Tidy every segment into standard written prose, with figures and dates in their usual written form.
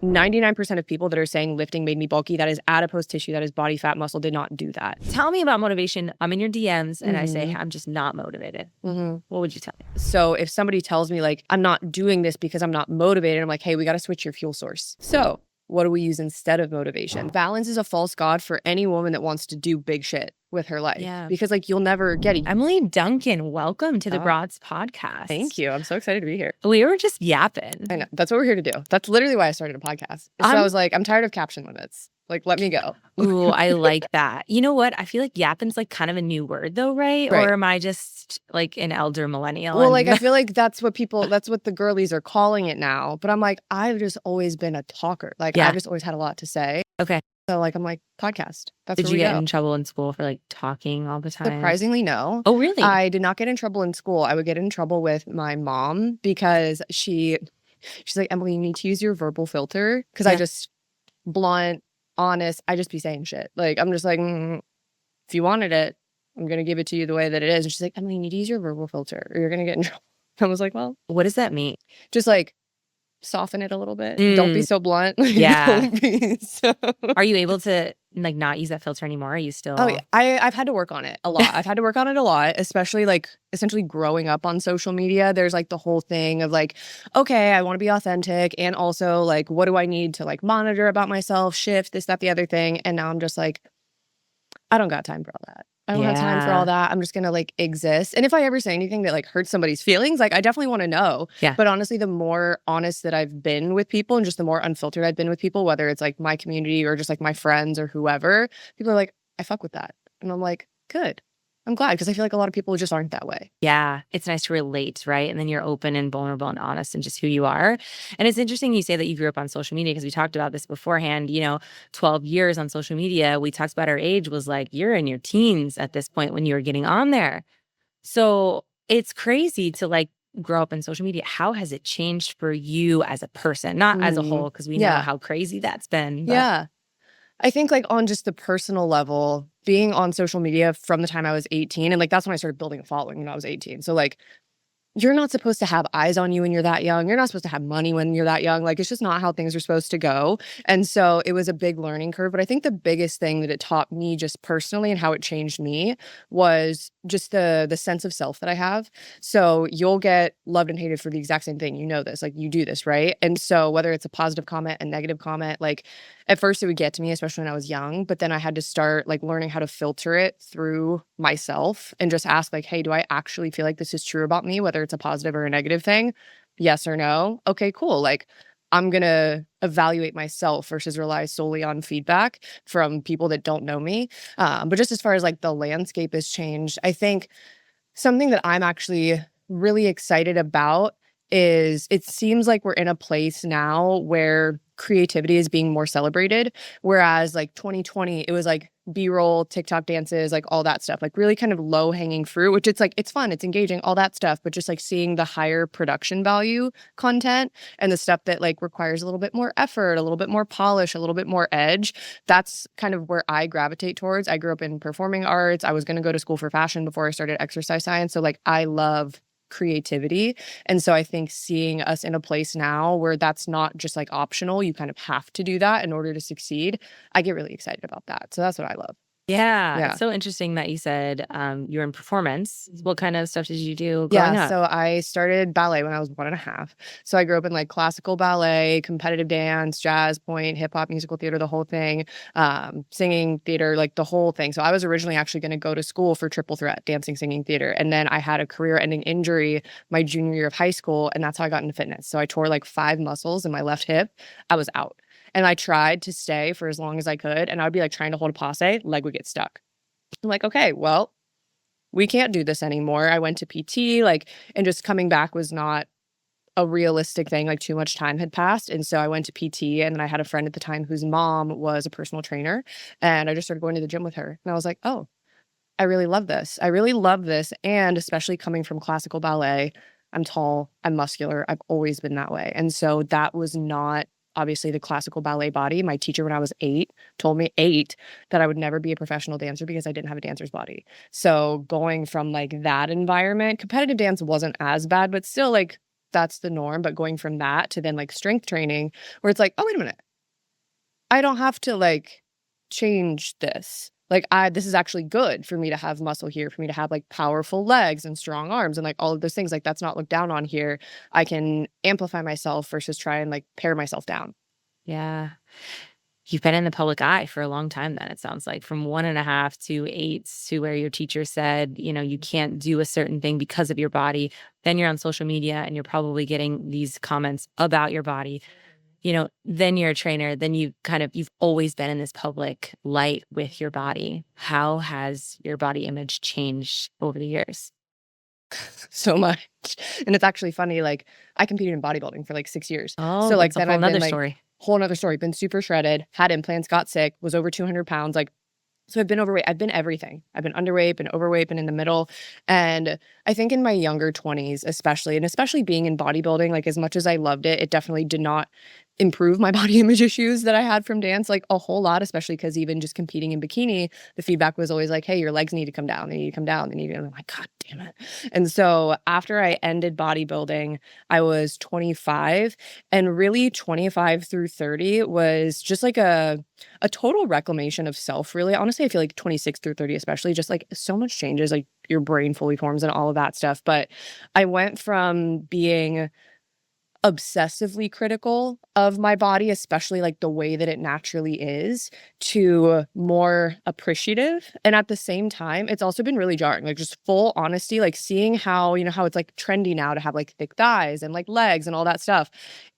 99% of people that are saying lifting made me bulky, that is adipose tissue, that is body fat, muscle, did not do that. Tell me about motivation. I'm in your DMs and I say, hey, I'm just not motivated. What would you tell me? So if somebody tells me like, I'm not doing this because I'm not motivated, I'm like, hey, we got to switch your fuel source. So what do we use instead of motivation? Balance is a false god for any woman that wants to do big shit with her life. Yeah. Because like you'll never get it. Emily Duncan, welcome to the Broads podcast. Thank you. I'm so excited to be here. We were just yapping. I know. That's what we're here to do. That's literally why I started a podcast. So I was like, I'm tired of caption limits. Like, let me go. Ooh, I like that. You know what? I feel like yapping's like kind of a new word though, right? Or am I just like an elder millennial? Well, like I feel like that's what the girlies are calling it now. But I'm like, I've just always been a talker. Like I've just always had a lot to say. Okay. So like, I'm like, podcast. That's Did you get in trouble in school for like talking all the time? Surprisingly, no. Oh, really? I did not get in trouble in school. I would get in trouble with my mom because she's like, Emily, you need to use your verbal filter. Because I just blunt, honest, I just be saying shit. Like, I'm just like, if you wanted it, I'm going to give it to you the way that it is. And she's like, Emily, you need to use your verbal filter or you're going to get in trouble. I was like, well. What does that mean? Just like, soften it a little bit. Don't be so blunt. Yeah. Are you able to like not use that filter anymore? Are you still? Oh yeah. I've had to work on it a lot. I've had to work on it a lot, especially like essentially growing up on social media. There's like the whole thing of like, okay, I want to be authentic. And also like, what do I need to like monitor about myself, shift, this, that, the other thing. And now I'm just like, I don't got time for all that. I don't have time for all that. I'm just going to like exist. And if I ever say anything that like hurts somebody's feelings, like I definitely want to know. Yeah. But honestly, the more honest that I've been with people and just the more unfiltered I've been with people, whether it's like my community or just like my friends or whoever, people are like, I fuck with that. And I'm like, good. I'm glad because I feel like a lot of people just aren't that way. Yeah. It's nice to relate, right? And then you're open and vulnerable and honest and just who you are. And it's interesting you say that you grew up on social media because we talked about this beforehand, 12 years on social media. We talked about our age was like, you're in your teens at this point when you were getting on there. So it's crazy to like grow up in social media. How has it changed for you as a person? Not as a whole, because we know how crazy that's been. But. Yeah. I think like on just the personal level, being on social media from the time I was 18, and like that's when I started building a following when I was 18. So like you're not supposed to have eyes on you when you're that young. You're not supposed to have money when you're that young. Like it's just not how things are supposed to go. And so it was a big learning curve. But I think the biggest thing that it taught me just personally and how it changed me was just the sense of self that I have. So you'll get loved and hated for the exact same thing. You know this, like you do this, right? And so whether it's a positive comment, a negative comment, like at first it would get to me, especially when I was young, but then I had to start like learning how to filter it through myself and just ask like, hey, do I actually feel like this is true about me? Whether it's a positive or a negative thing, yes or no. Okay, cool. Like I'm going to evaluate myself versus rely solely on feedback from people that don't know me. But just as far as like the landscape has changed, I think something that I'm actually really excited about is it seems like we're in a place now where creativity is being more celebrated. Whereas like 2020, it was like B-roll, TikTok dances, like all that stuff, like really kind of low hanging fruit, which it's like, it's fun, it's engaging, all that stuff. But just like seeing the higher production value content and the stuff that like requires a little bit more effort, a little bit more polish, a little bit more edge. That's kind of where I gravitate towards. I grew up in performing arts. I was going to go to school for fashion before I started exercise science. So like I love creativity. And so I think seeing us in a place now where that's not just like optional, you kind of have to do that in order to succeed. I get really excited about that. So that's what I love. Yeah. It's so interesting that you said you were in performance. What kind of stuff did you do growing up? So I started ballet when I was 1.5. So I grew up in like classical ballet, competitive dance, jazz, point, hip hop, musical theater, the whole thing, singing, theater, like the whole thing. So I was originally actually going to go to school for triple threat, dancing, singing, theater. And then I had a career-ending injury my junior year of high school, and that's how I got into fitness. So I tore like 5 muscles in my left hip. I was out. And I tried to stay for as long as I could. And I would be like trying to hold a passe, leg would get stuck. I'm like, okay, well, we can't do this anymore. I went to PT, and just coming back was not a realistic thing. Like too much time had passed. And so I went to PT, and then I had a friend at the time whose mom was a personal trainer. And I just started going to the gym with her. And I was like, oh, I really love this. I really love this. And especially coming from classical ballet, I'm tall, I'm muscular. I've always been that way. And so that was not obviously the classical ballet body. My teacher when I was 8 told me that I would never be a professional dancer because I didn't have a dancer's body. So going from like that environment, competitive dance wasn't as bad, but still like that's the norm. But going from that to then like strength training, where it's like, oh, wait a minute, I don't have to like change this. Like this is actually good for me to have muscle here, for me to have like powerful legs and strong arms and like all of those things. Like that's not looked down on here. I can amplify myself versus try and like pare myself down. Yeah. You've been in the public eye for a long time then, it sounds like, from 1.5 to 8 to where your teacher said, you can't do a certain thing because of your body. Then you're on social media and you're probably getting these comments about your body. Then you're a trainer, then you've always been in this public light with your body. How has your body image changed over the years? So much. And it's actually funny, like I competed in bodybuilding for like 6 years. Oh, So like that's a then whole I've been nother like story. whole nother story, been super shredded, had implants, got sick, was over 200 pounds. Like, so I've been overweight. I've been everything. I've been underweight, been overweight, been in the middle. And I think in my younger 20s, especially being in bodybuilding, like as much as I loved it, it definitely did not improve my body image issues that I had from dance, like a whole lot, especially because even just competing in bikini, the feedback was always like, hey, your legs need to come down. They need to come down. They need to, and I'm like, God damn it. And so after I ended bodybuilding, I was 25, and really 25 through 30 was just like a total reclamation of self, really. Honestly, I feel like 26 through 30, especially, just like so much changes, like your brain fully forms and all of that stuff. But I went from being obsessively critical of my body, especially like the way that it naturally is, to more appreciative. And at the same time, it's also been really jarring, like just full honesty, like seeing how, how it's like trendy now to have like thick thighs and like legs and all that stuff.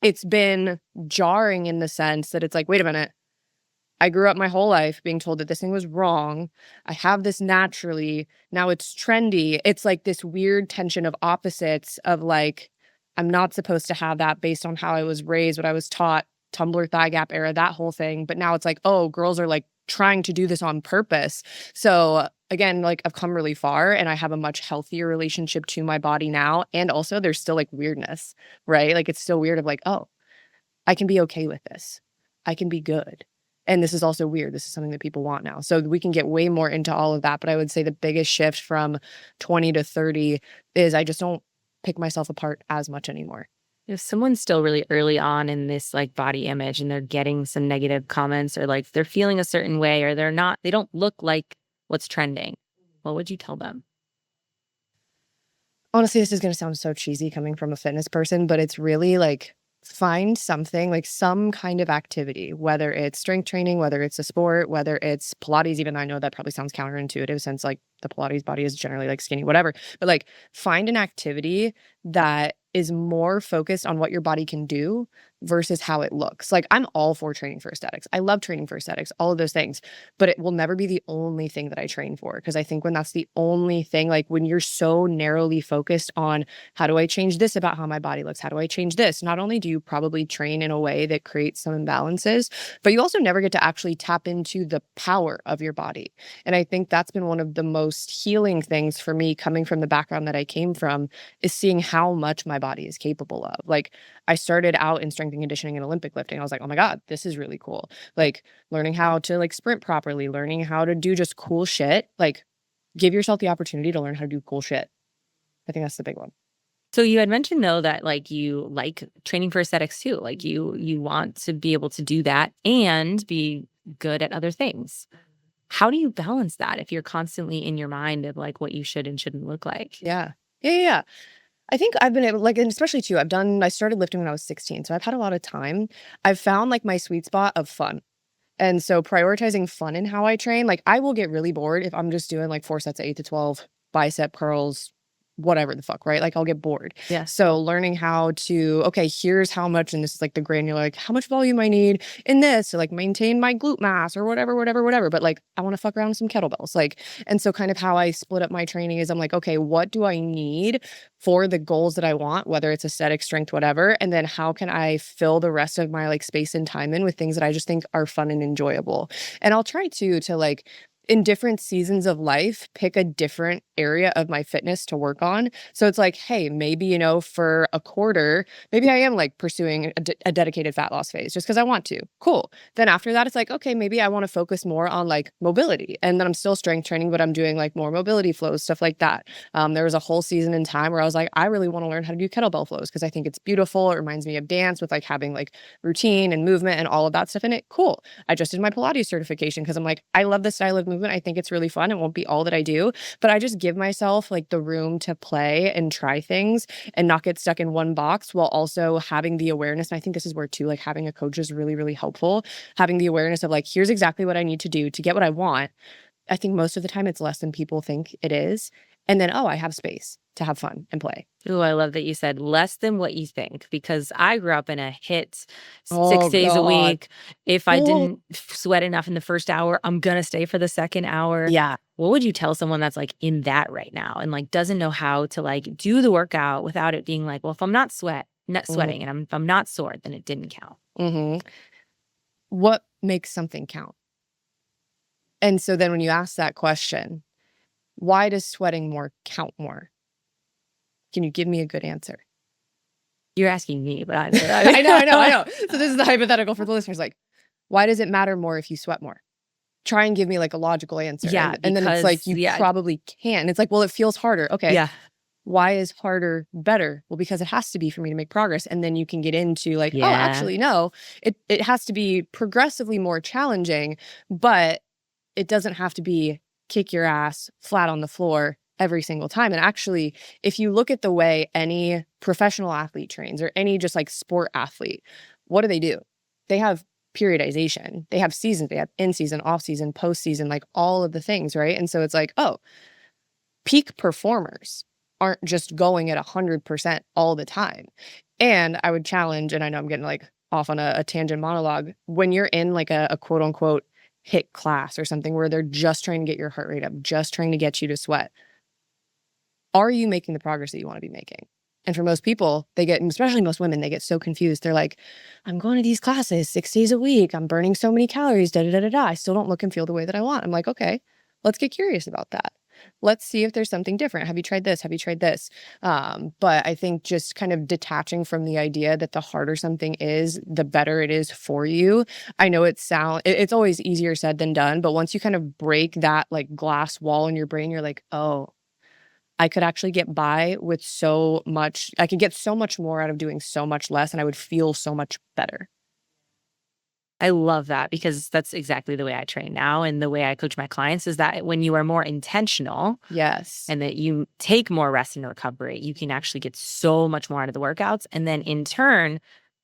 It's been jarring in the sense that it's like, wait a minute. I grew up my whole life being told that this thing was wrong. I have this naturally. Now it's trendy. It's like this weird tension of opposites of like, I'm not supposed to have that based on how I was raised, what I was taught, Tumblr thigh gap era, that whole thing. But now it's like, oh, girls are like trying to do this on purpose. So again, like I've come really far and I have a much healthier relationship to my body now. And also there's still like weirdness, right? Like it's still weird of like, oh, I can be okay with this. I can be good. And this is also weird. This is something that people want now. So we can get way more into all of that. But I would say the biggest shift from 20 to 30 is I just don't pick myself apart as much anymore. If someone's still really early on in this like body image and they're getting some negative comments or like they're feeling a certain way or they don't look like what's trending, what would you tell them? Honestly, this is going to sound so cheesy coming from a fitness person, but it's really like find something, like some kind of activity, whether it's strength training, whether it's a sport, whether it's Pilates, even though I know that probably sounds counterintuitive since like the Pilates body is generally like skinny, whatever. But like find an activity that is more focused on what your body can do versus how it looks. Like I'm all for training for aesthetics. I love training for aesthetics, all of those things, but it will never be the only thing that I train for. Because I think when that's the only thing, like when you're so narrowly focused on how do I change this about how my body looks? How do I change this? Not only do you probably train in a way that creates some imbalances, but you also never get to actually tap into the power of your body. And I think that's been one of the most healing things for me coming from the background that I came from, is seeing how much my body is capable of. Like I started out in strength and conditioning and Olympic lifting. I was like, oh my God, this is really cool. Like learning how to like sprint properly, learning how to do just cool shit. Like give yourself the opportunity to learn how to do cool shit. I think that's the big one. So you had mentioned though that like you like training for aesthetics too. Like you want to be able to do that and be good at other things. How do you balance that if you're constantly in your mind of like what you should and shouldn't look like? Yeah. I think I've been able, like, and especially too, I started lifting when I was 16. So I've had a lot of time. I've found like my sweet spot of fun. And so prioritizing fun in how I train, like I will get really bored if I'm just doing like 4 sets of 8 to 12 bicep curls, whatever the fuck, right? Like I'll get bored. Yeah. So learning how to, okay, here's how much, and this is like the granular, like how much volume I need in this to like maintain my glute mass or whatever. But like I want to fuck around with some kettlebells. Like, and so kind of how I split up my training is I'm like, okay, what do I need for the goals that I want, whether it's aesthetic, strength, whatever. And then how can I fill the rest of my like space and time in with things that I just think are fun and enjoyable. And I'll try to like, in different seasons of life, pick a different area of my fitness to work on. So it's like, hey, maybe, you know, for a quarter, maybe I am like pursuing a dedicated fat loss phase just because I want to. Cool. Then after that, it's like, okay, maybe I want to focus more on like mobility. And then I'm still strength training, but I'm doing like more mobility flows, stuff like that. There was a whole season in time where I was like, I really want to learn how to do kettlebell flows because I think it's beautiful. It reminds me of dance with like having like routine and movement and all of that stuff in it. Cool. I just did my Pilates certification because I'm like, I love this style of movement. I think it's really fun. It won't be all that I do, but I just give myself like the room to play and try things and not get stuck in one box while also having the awareness. And I think this is where too, like having a coach is really, really helpful. Having the awareness of like, here's exactly what I need to do to get what I want. I think most of the time it's less than people think it is. And then, oh, I have space to have fun and play. Ooh, I love that you said less than what you think, because I grew up in a HIIT Oh, 6 days a God. week. If I Oh. didn't sweat enough in the first hour, I'm going to stay for the second hour. Yeah. What would you tell someone that's like in that right now and like doesn't know how to like do the workout without it being like, well, if I'm not sweating and if I'm not sore, then it didn't count. Mm-hmm. What makes something count? And so then when you ask that question, why does sweating more count more? Can you give me a good answer? You're asking me, but I I know. So this is the hypothetical for the listeners. Like, why does it matter more if you sweat more? Try and give me like a logical answer. Yeah, And then it's like, because- you probably can. It's like, well, it feels harder. Okay. Yeah. Why is harder better? Well, because it has to be for me to make progress. And then you can get into like, Yeah. oh, actually, no, it has to be progressively more challenging, but it doesn't have to be kick your ass flat on the floor every single time. And actually, if you look at the way any professional athlete trains or any just like sport athlete, what do? They have periodization. They have seasons. They have in-season, off-season, post-season, like all of the things, right? And so it's like, oh, peak performers aren't just going at 100% all the time. And I would challenge, and I know I'm getting like off on a tangent monologue, when you're in like a quote unquote HIIT class or something where they're just trying to get your heart rate up, just trying to get you to sweat, are you making the progress that you want to be making? And for most people, they get, especially most women, they get so confused. They're like, I'm going to these classes 6 days a week. I'm burning so many calories, I still don't look and feel the way that I want. I'm like, okay, let's get curious about that. Let's see if there's something different. Have you tried this? Have you tried this? But I think just kind of detaching from the idea that the harder something is, the better it is for you. I know it's always easier said than done, but once you kind of break that like glass wall in your brain, you're like, oh, I could actually get by with so much. I could get so much more out of doing so much less, and I would feel so much better. I love that, because that's exactly the way I train now. And the way I coach my clients is that when you are more intentional, yes, and that you take more rest and recovery, you can actually get so much more out of the workouts. And then in turn,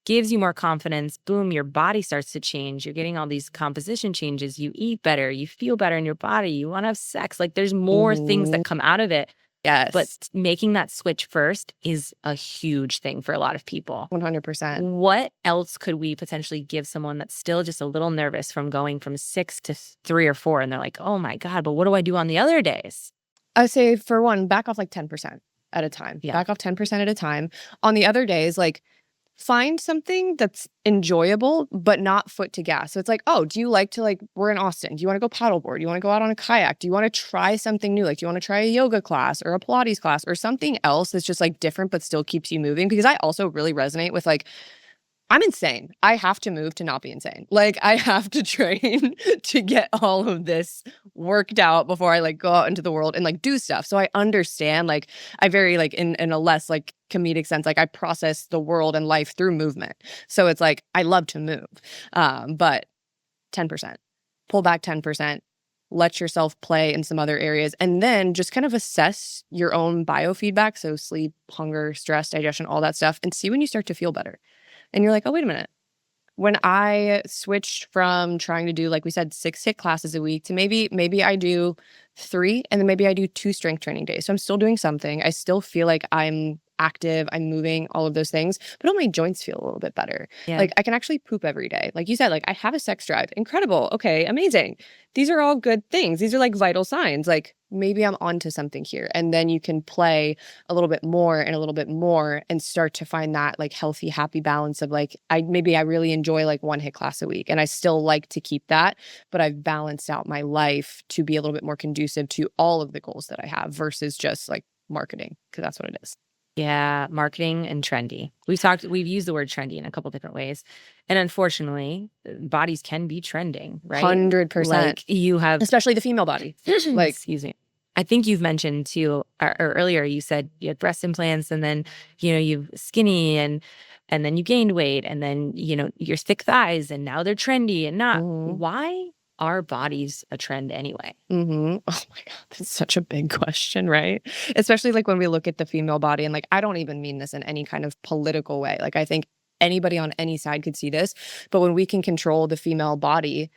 gives you more confidence. Boom, your body starts to change. You're getting all these composition changes. You eat better. You feel better in your body. You want to have sex. Like there's more things that come out of it. Yes. But making that switch first is a huge thing for a lot of people. 100%. What else could we potentially give someone that's still just a little nervous from going from 6 to 3 or 4? And they're like, oh my God, but what do I do on the other days? I say, for one, back off like 10% at a time. Yeah. Back off 10% at a time. On the other days, like, find something that's enjoyable, but not foot to gas. So it's like, oh, do you like to, like, we're in Austin. Do you want to go paddleboard? Do you want to go out on a kayak? Do you want to try something new? Like, do you want to try a yoga class or a Pilates class or something else that's just like different, but still keeps you moving? Because I also really resonate with like, I'm insane. I have to move to not be insane. Like, I have to train to get all of this worked out before I like go out into the world and like do stuff. So I understand, like, I very like in a less like comedic sense, like I process the world and life through movement. So it's like, I love to move. But 10%, pull back 10%, let yourself play in some other areas, and then just kind of assess your own biofeedback. So sleep, hunger, stress, digestion, all that stuff, and see when you start to feel better. And you're like, oh, wait a minute. When I switched from trying to do, like we said, 6 HIIT classes a week to maybe I do 3, and then maybe I do 2 strength training days. So I'm still doing something. I still feel like I'm active, I'm moving, all of those things, but all my joints feel a little bit better. Yeah. Like I can actually poop every day. Like you said, like I have a sex drive. Incredible. Okay, amazing. These are all good things. These are like vital signs. Like maybe I'm onto something here. And then you can play a little bit more and a little bit more and start to find that like healthy, happy balance of like, I really enjoy like one HIIT class a week and I still like to keep that, but I've balanced out my life to be a little bit more conducive to all of the goals that I have versus just like marketing, because that's what it is. Yeah, marketing and trendy. We've used the word trendy in a couple different ways. And unfortunately, bodies can be trending, right? 100%. Like you have, especially the female body. Like, excuse me. I think you've mentioned too, or earlier you said you had breast implants and then, you've skinny and then you gained weight and then, your thick thighs and now they're trendy and not. Why are bodies a trend anyway? Oh my God, that's such a big question, right? Especially like when we look at the female body, and like I don't even mean this in any kind of political way. Like I think anybody on any side could see this, but when we can control the female body,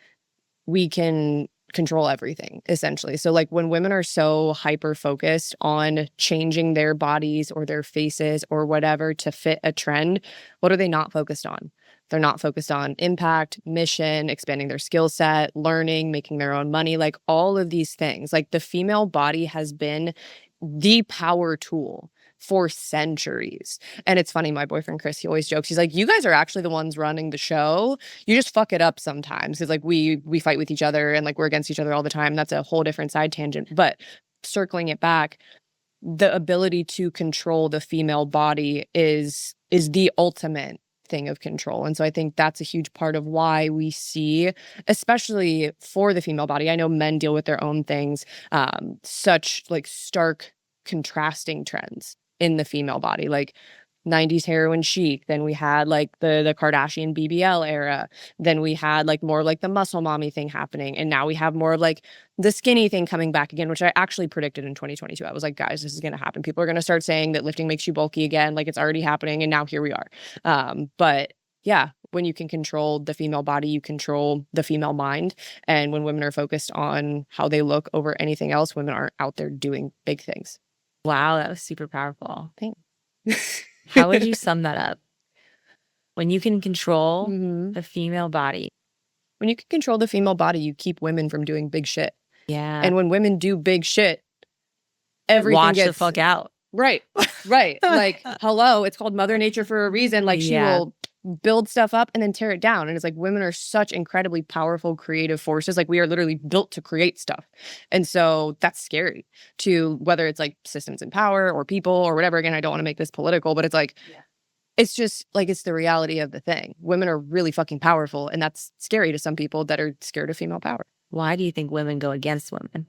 we can control everything essentially. So like when women are so hyper focused on changing their bodies or their faces or whatever to fit a trend, what are they not focused on? They're not focused on impact, mission, expanding their skill set, learning, making their own money, like all of these things. Like the female body has been the power tool for centuries. And it's funny, my boyfriend Chris, he always jokes, he's like, you guys are actually the ones running the show. You just fuck it up sometimes. It's like we fight with each other and like we're against each other all the time. That's a whole different side tangent. But circling it back, the ability to control the female body is the ultimate thing of control. And so I think that's a huge part of why we see, especially for the female body, I know men deal with their own things, such like stark contrasting trends in the female body, like 90s heroin chic. Then we had like the Kardashian BBL era. Then we had like more of like the muscle mommy thing happening. And now we have more of like the skinny thing coming back again, which I actually predicted in 2022. I was like, guys, this is going to happen. People are going to start saying that lifting makes you bulky again. Like it's already happening. And now here we are. But yeah, when you can control the female body, you control the female mind. And when women are focused on how they look over anything else, women aren't out there doing big things. Wow, that was super powerful. Thanks. How would you sum that up? When you can control the female body. When you can control the female body, you keep women from doing big shit. Yeah. And when women do big shit, everything Watch gets the fuck out. Right. Like, hello, it's called Mother Nature for a reason. Like she will build stuff up and then tear it down. And it's like women are such incredibly powerful, creative forces. Like we are literally built to create stuff. And so that's scary to whether it's like systems in power or people or whatever. Again, I don't want to make this political, but it's like, it's just like, it's the reality of the thing. Women are really fucking powerful. And that's scary to some people that are scared of female power. Why do you think women go against women?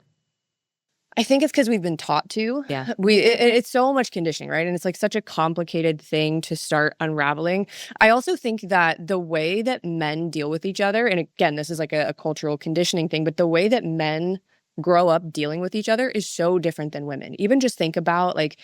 I think it's because we've been taught to. Yeah. It's so much conditioning, right? And it's like such a complicated thing to start unraveling. I also think that the way that men deal with each other, and again, this is like a cultural conditioning thing, but the way that men grow up dealing with each other is so different than women. Even just think about like,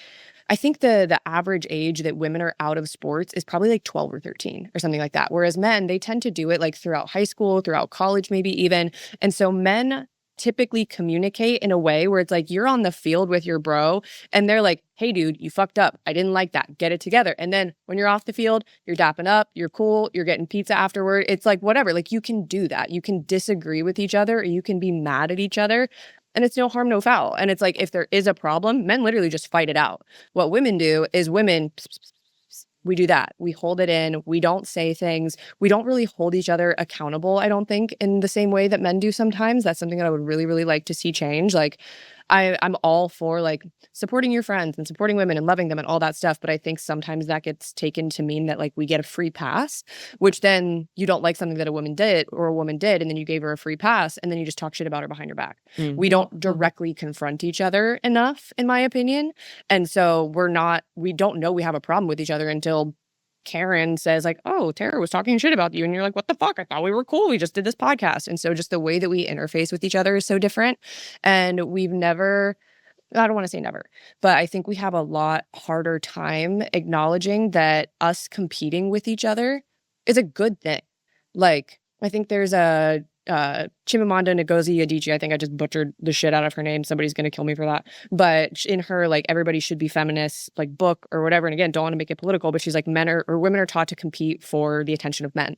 I think the average age that women are out of sports is probably like 12 or 13 or something like that. Whereas men, they tend to do it like throughout high school, throughout college, maybe even. And so men typically communicate in a way where it's like you're on the field with your bro and they're like, hey dude, you fucked up. I didn't like that. Get it together. And then when you're off the field, you're dapping up, you're cool, you're getting pizza afterward. It's like whatever. Like you can do that. You can disagree with each other or you can be mad at each other. And it's no harm, no foul. And it's like if there is a problem, men literally just fight it out. What women do is women, we do that. We hold it in. We don't say things. We don't really hold each other accountable, I don't think, in the same way that men do sometimes. That's something that I would really, really like to see change. Like I'm all for like supporting your friends and supporting women and loving them and all that stuff. But I think sometimes that gets taken to mean that like we get a free pass, which then you don't like something that a woman did or a woman did. And then you gave her a free pass and then you just talk shit about her behind her back. We don't directly confront each other enough, in my opinion. And so we don't know we have a problem with each other until Karen says like, oh, Tara was talking shit about you. And you're like, what the fuck? I thought we were cool. We just did this podcast. And so just the way that we interface with each other is so different. And we've never, I don't want to say never, but I think we have a lot harder time acknowledging that us competing with each other is a good thing. Like, I think there's a Chimamanda Ngozi Adichie. I think I just butchered the shit out of her name. Somebody's going to kill me for that. But in her, like, everybody should be feminists, like, book or whatever. And again, don't want to make it political, but she's like, women are taught to compete for the attention of men.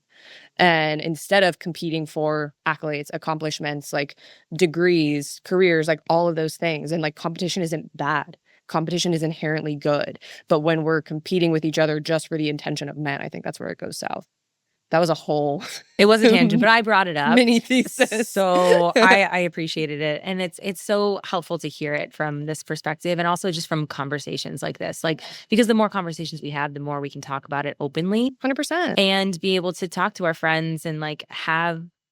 And instead of competing for accolades, accomplishments, like degrees, careers, like all of those things. And like competition isn't bad. Competition is inherently good. But when we're competing with each other just for the intention of men, I think that's where it goes south. That was a whole It was a tangent, but I brought it up. mini thesis. So I appreciated it. And it's so helpful to hear it from this perspective, and also just from conversations like this. Like, because the more conversations we have, the more we can talk about it openly 100%. and be able to talk to our friends and like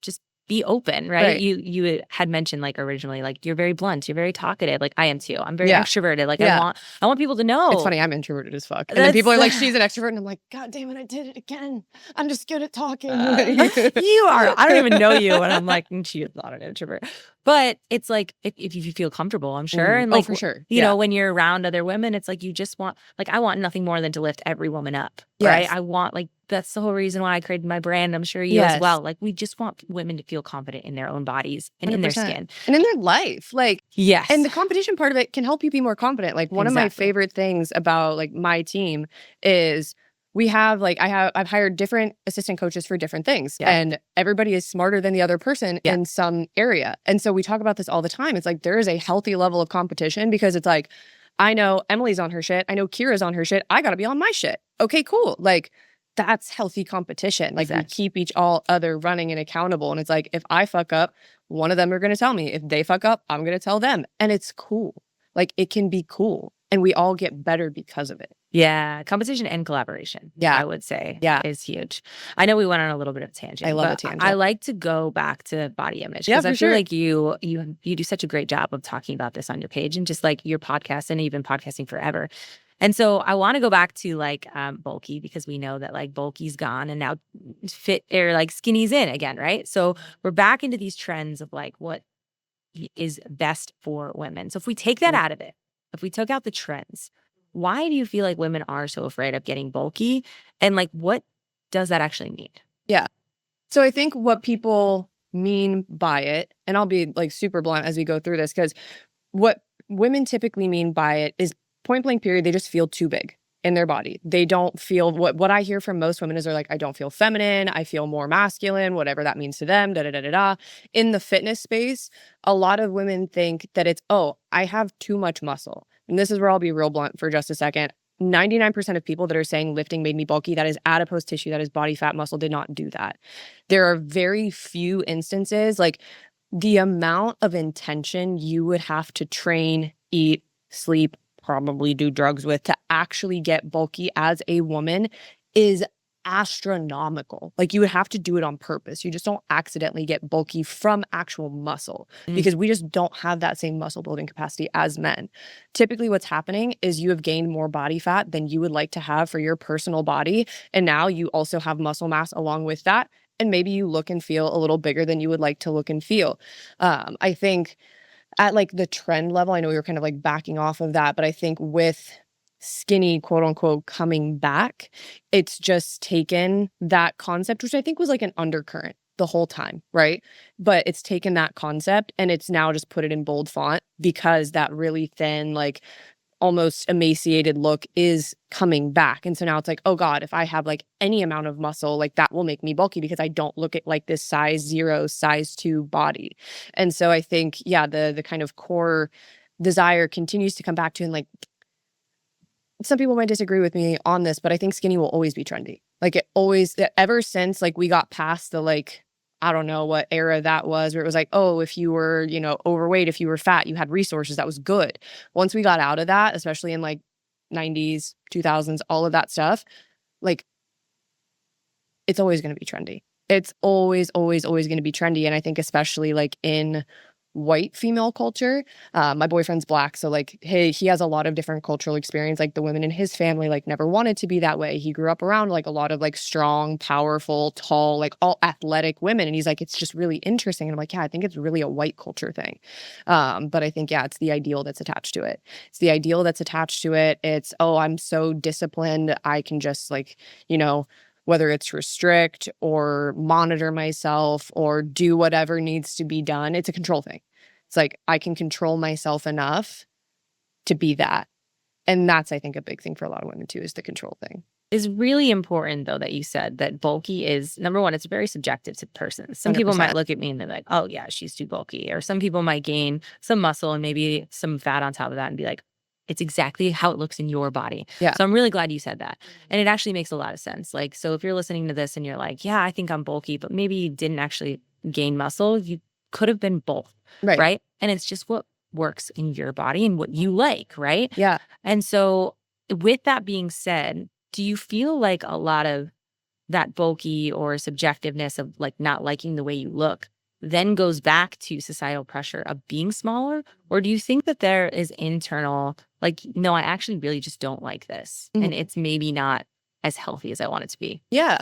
just be open, right? You had mentioned like originally, like you're very blunt, you're very talkative. Like I am too. I'm very extroverted. Like I want people to know. It's funny, I'm introverted as fuck. And then people are like, she's an extrovert. And I'm like, God damn it, I did it again. I'm just good at talking. You are. I don't even know you. And I'm like, she is not an introvert. But it's like, if you feel comfortable, I'm sure. And like, for sure. You know, when you're around other women, it's like, you just want, like, I want nothing more than to lift every woman up, right? I want, like, that's the whole reason why I created my brand. I'm sure you as well. Like, we just want women to feel confident in their own bodies and 100%. In their skin. And in their life. Like, yes. And the competition part of it can help you be more confident. Like, one of my favorite things about, like, my team is we have, like, I've hired different assistant coaches for different things. And everybody is smarter than the other person in some area. And so we talk about this all the time. It's like, there is a healthy level of competition, because it's like, I know Emily's on her shit. I know Kira's on her shit. I got to be on my shit. Okay, cool. Like, that's healthy competition. Like, we keep each other running and accountable. And it's like, if I fuck up, one of them are going to tell me. If they fuck up, I'm going to tell them. And it's cool. Like, it can be cool. And we all get better because of it. Yeah. Competition and collaboration, I would say, is huge. I know we went on a little bit of a tangent. I love a tangent. I like to go back to body image, because I feel like you do such a great job of talking about this on your page and just like your podcast, and even podcasting forever. And so I want to go back to like bulky, because we know that like bulky's gone and now fit, or like skinny's in again, right? So we're back into these trends of like what is best for women. So if we take that out of it, if we took out the trends, why do you feel like women are so afraid of getting bulky? And like, what does that actually mean? Yeah. So I think what people mean by it, and I'll be like super blunt as we go through this, because what women typically mean by it is point blank period, they just feel too big in their body. They don't feel, what I hear from most women is they're like, I don't feel feminine, I feel more masculine, whatever that means to them, da-da-da-da-da. In the fitness space, a lot of women think that it's, oh, I have too much muscle. And this is where I'll be real blunt for just a second. 99% of people that are saying lifting made me bulky, that is adipose tissue, that is body fat, muscle, did not do that. There are very few instances, like the amount of intention you would have to train, eat, sleep, probably do drugs with to actually get bulky as a woman is astronomical. Like, you would have to do it on purpose. You just don't accidentally get bulky from actual muscle, because we just don't have that same muscle building capacity as men. Typically what's happening is you have gained more body fat than you would like to have for your personal body. And now you also have muscle mass along with that. And maybe you look and feel a little bigger than you would like to look and feel. I think at like the trend level, I know we were kind of like backing off of that, but I think with skinny, quote unquote, coming back, it's just taken that concept, which I think was like an undercurrent the whole time, right? But it's taken that concept and it's now just put it in bold font, because that really thin, like almost emaciated look is coming back. And so now it's like, oh God, if I have like any amount of muscle, like that will make me bulky, because I don't look at like this size 0, size 2 body. And so I think, yeah, the kind of core desire continues to come back to, and like, some people might disagree with me on this, but I think skinny will always be trendy. Like, it always, ever since like we got past the, like, I don't know what era that was, where it was like, oh, if you were, you know, overweight, if you were fat, you had resources, that was good. Once we got out of that, especially in like 90s, 2000s, all of that stuff, like, it's always going to be trendy. It's always, always, always going to be trendy. And I think especially like in white female culture, my boyfriend's Black, so like he has a lot of different cultural experience. Like, the women in his family like never wanted to be that way. He grew up around like a lot of like strong, powerful, tall, like all athletic women, and he's like, it's just really interesting. And I'm like, yeah, I think it's really a white culture thing. But I think, yeah, it's the ideal that's attached to it. It's, oh, I'm so disciplined, I can just like, you know, whether it's restrict or monitor myself or do whatever needs to be done. It's a control thing. It's like I can control myself enough to be that. And that's, I think, a big thing for a lot of women too, is the control thing. It's really important, though, that you said that bulky is, number one, it's very subjective to persons. Some people 100%. might look at me and they're like, oh, yeah, she's too bulky. Or some people might gain some muscle and maybe some fat on top of that and be like, it's exactly how it looks in your body. Yeah. So I'm really glad you said that. And it actually makes a lot of sense. Like, so if you're listening to this and you're like, yeah, I think I'm bulky, but maybe you didn't actually gain muscle, you could have been both. Right. And it's just what works in your body and what you like, right? Yeah. And so with that being said, do you feel like a lot of that bulky or subjectiveness of like not liking the way you look then goes back to societal pressure of being smaller? Or do you think that there is internal, like, no, I actually really just don't like this. And it's maybe not as healthy as I want it to be? Yeah.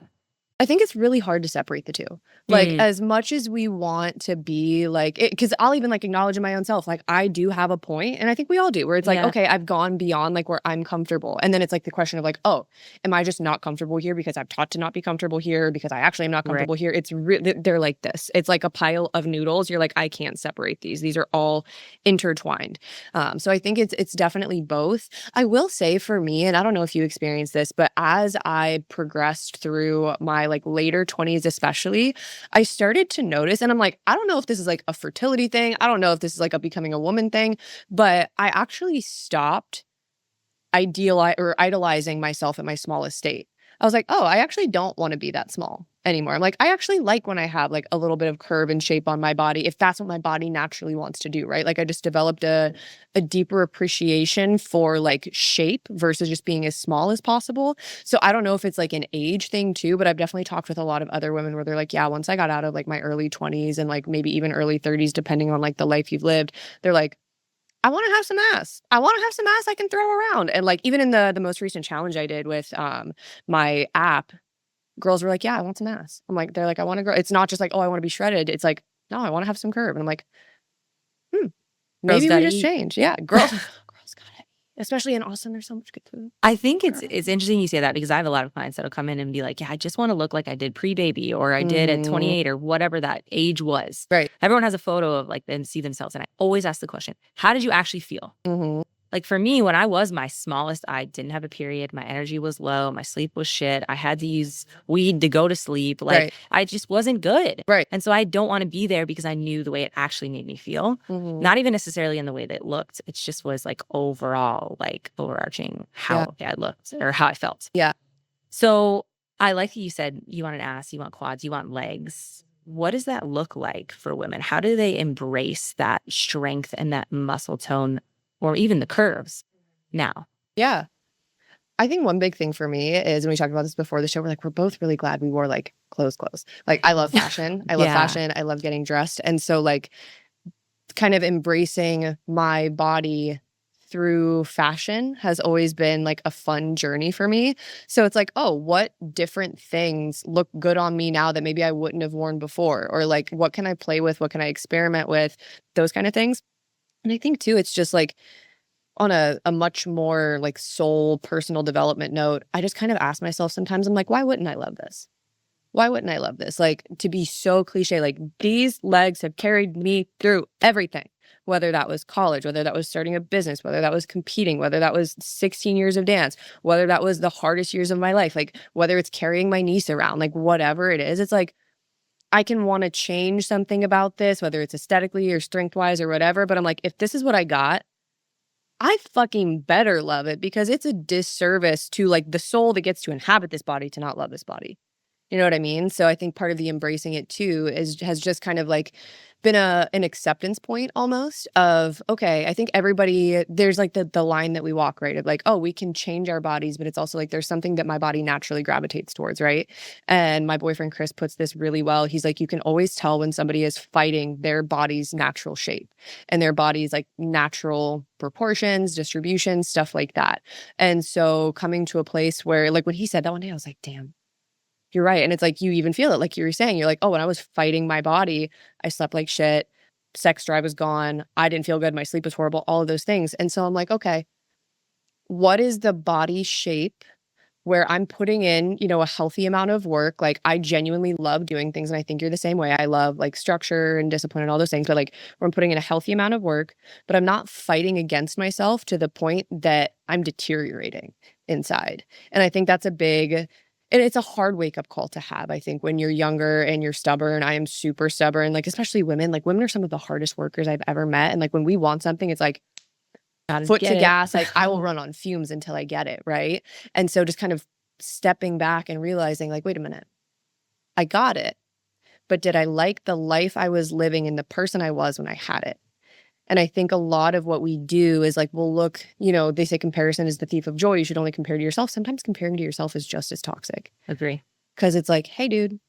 I think it's really hard to separate the two. Like, as much as we want to be like, because I'll even like acknowledge in my own self, like I do have a point, and I think we all do, where it's like, okay, I've gone beyond like where I'm comfortable. And then it's like the question of like, oh, am I just not comfortable here because I've taught to not be comfortable here, because I actually am not comfortable here? It's they're like this. It's like a pile of noodles. You're like, I can't separate these. These are all intertwined. So I think it's definitely both. I will say for me, and I don't know if you experienced this, but as I progressed through my like later 20s especially, I started to notice, and I'm like, I don't know if this is like a fertility thing, I don't know if this is like a becoming a woman thing, but I actually stopped idolizing myself at my smallest state. I was like, oh, I actually don't want to be that small anymore. I'm like, I actually like when I have like a little bit of curve and shape on my body, if that's what my body naturally wants to do, right? Like I just developed a deeper appreciation for like shape versus just being as small as possible. So I don't know if it's like an age thing too, but I've definitely talked with a lot of other women where they're like, yeah, once I got out of like my early 20s and like maybe even early 30s, depending on like the life you've lived, they're like, I want to have some ass. I want to have some ass I can throw around. And like even in the most recent challenge I did with my app, girls were like, yeah, I want some ass. I'm like, they're like, I want to grow. It's not just like, oh, I want to be shredded. It's like, no, I want to have some curve. And I'm like, maybe we just change. Yeah, girls gotta eat. Especially in Austin, there's so much good food. I think it's interesting you say that, because I have a lot of clients that'll come in and be like, yeah, I just want to look like I did pre-baby, or I did at 28, or whatever that age was. Right. Everyone has a photo of like them see themselves. And I always ask the question, how did you actually feel? Like for me, when I was my smallest, I didn't have a period. My energy was low. My sleep was shit. I had to use weed to go to sleep. Like I just wasn't good. Right. And so I don't want to be there because I knew the way it actually made me feel. Not even necessarily in the way that it looked. It just was like overall, like overarching how I looked or how I felt. Yeah. So I like that you said you want an ass, you want quads, you want legs. What does that look like for women? How do they embrace that strength and that muscle tone, or even the curves now? Yeah. I think one big thing for me is, and we talked about this before the show, we're like, we're both really glad we wore like clothes. Like I love fashion. I love fashion. I love getting dressed. And so like kind of embracing my body through fashion has always been like a fun journey for me. So it's like, oh, what different things look good on me now that maybe I wouldn't have worn before? Or like, what can I play with? What can I experiment with? Those kind of things. And I think too, it's just like on a much more like soul personal development note, I just kind of ask myself sometimes, I'm like, why wouldn't I love this? Why wouldn't I love this? Like, to be so cliche, like these legs have carried me through everything, whether that was college, whether that was starting a business, whether that was competing, whether that was 16 years of dance, whether that was the hardest years of my life, like whether it's carrying my niece around, like whatever it is, it's like, I can want to change something about this, whether it's aesthetically or strength-wise or whatever. But I'm like, if this is what I got, I fucking better love it, because it's a disservice to like the soul that gets to inhabit this body to not love this body. You know what I mean? So I think part of the embracing it too has just kind of like been an acceptance point almost of, okay, I think everybody, there's like the line that we walk, right? Of like, oh, we can change our bodies, but it's also like there's something that my body naturally gravitates towards, right? And my boyfriend Chris puts this really well. He's like, you can always tell when somebody is fighting their body's natural shape and their body's like natural proportions, distribution, stuff like that. And so coming to a place where, like when he said that one day, I was like, damn, you're right. And it's like, you even feel it, like you were saying, you're like, oh, when I was fighting my body, I slept like shit. Sex drive was gone. I didn't feel good. My sleep was horrible, all of those things. And so I'm like, okay, what is the body shape where I'm putting in, a healthy amount of work. Like I genuinely love doing things. And I think you're the same way. I love like structure and discipline and all those things, but like where I'm putting in a healthy amount of work, but I'm not fighting against myself to the point that I'm deteriorating inside. And I think that's and it's a hard wake up call to have. I think when you're younger and you're stubborn, I am super stubborn, like especially women, like women are some of the hardest workers I've ever met. And like when we want something, it's like, foot to gas, like I will run on fumes until I get it, right? And so just kind of stepping back and realizing like, wait a minute, I got it, but did I like the life I was living and the person I was when I had it? And I think a lot of what we do is like, we'll look, they say comparison is the thief of joy. You should only compare to yourself. Sometimes comparing to yourself is just as toxic. Agree. Because it's like, hey, dude,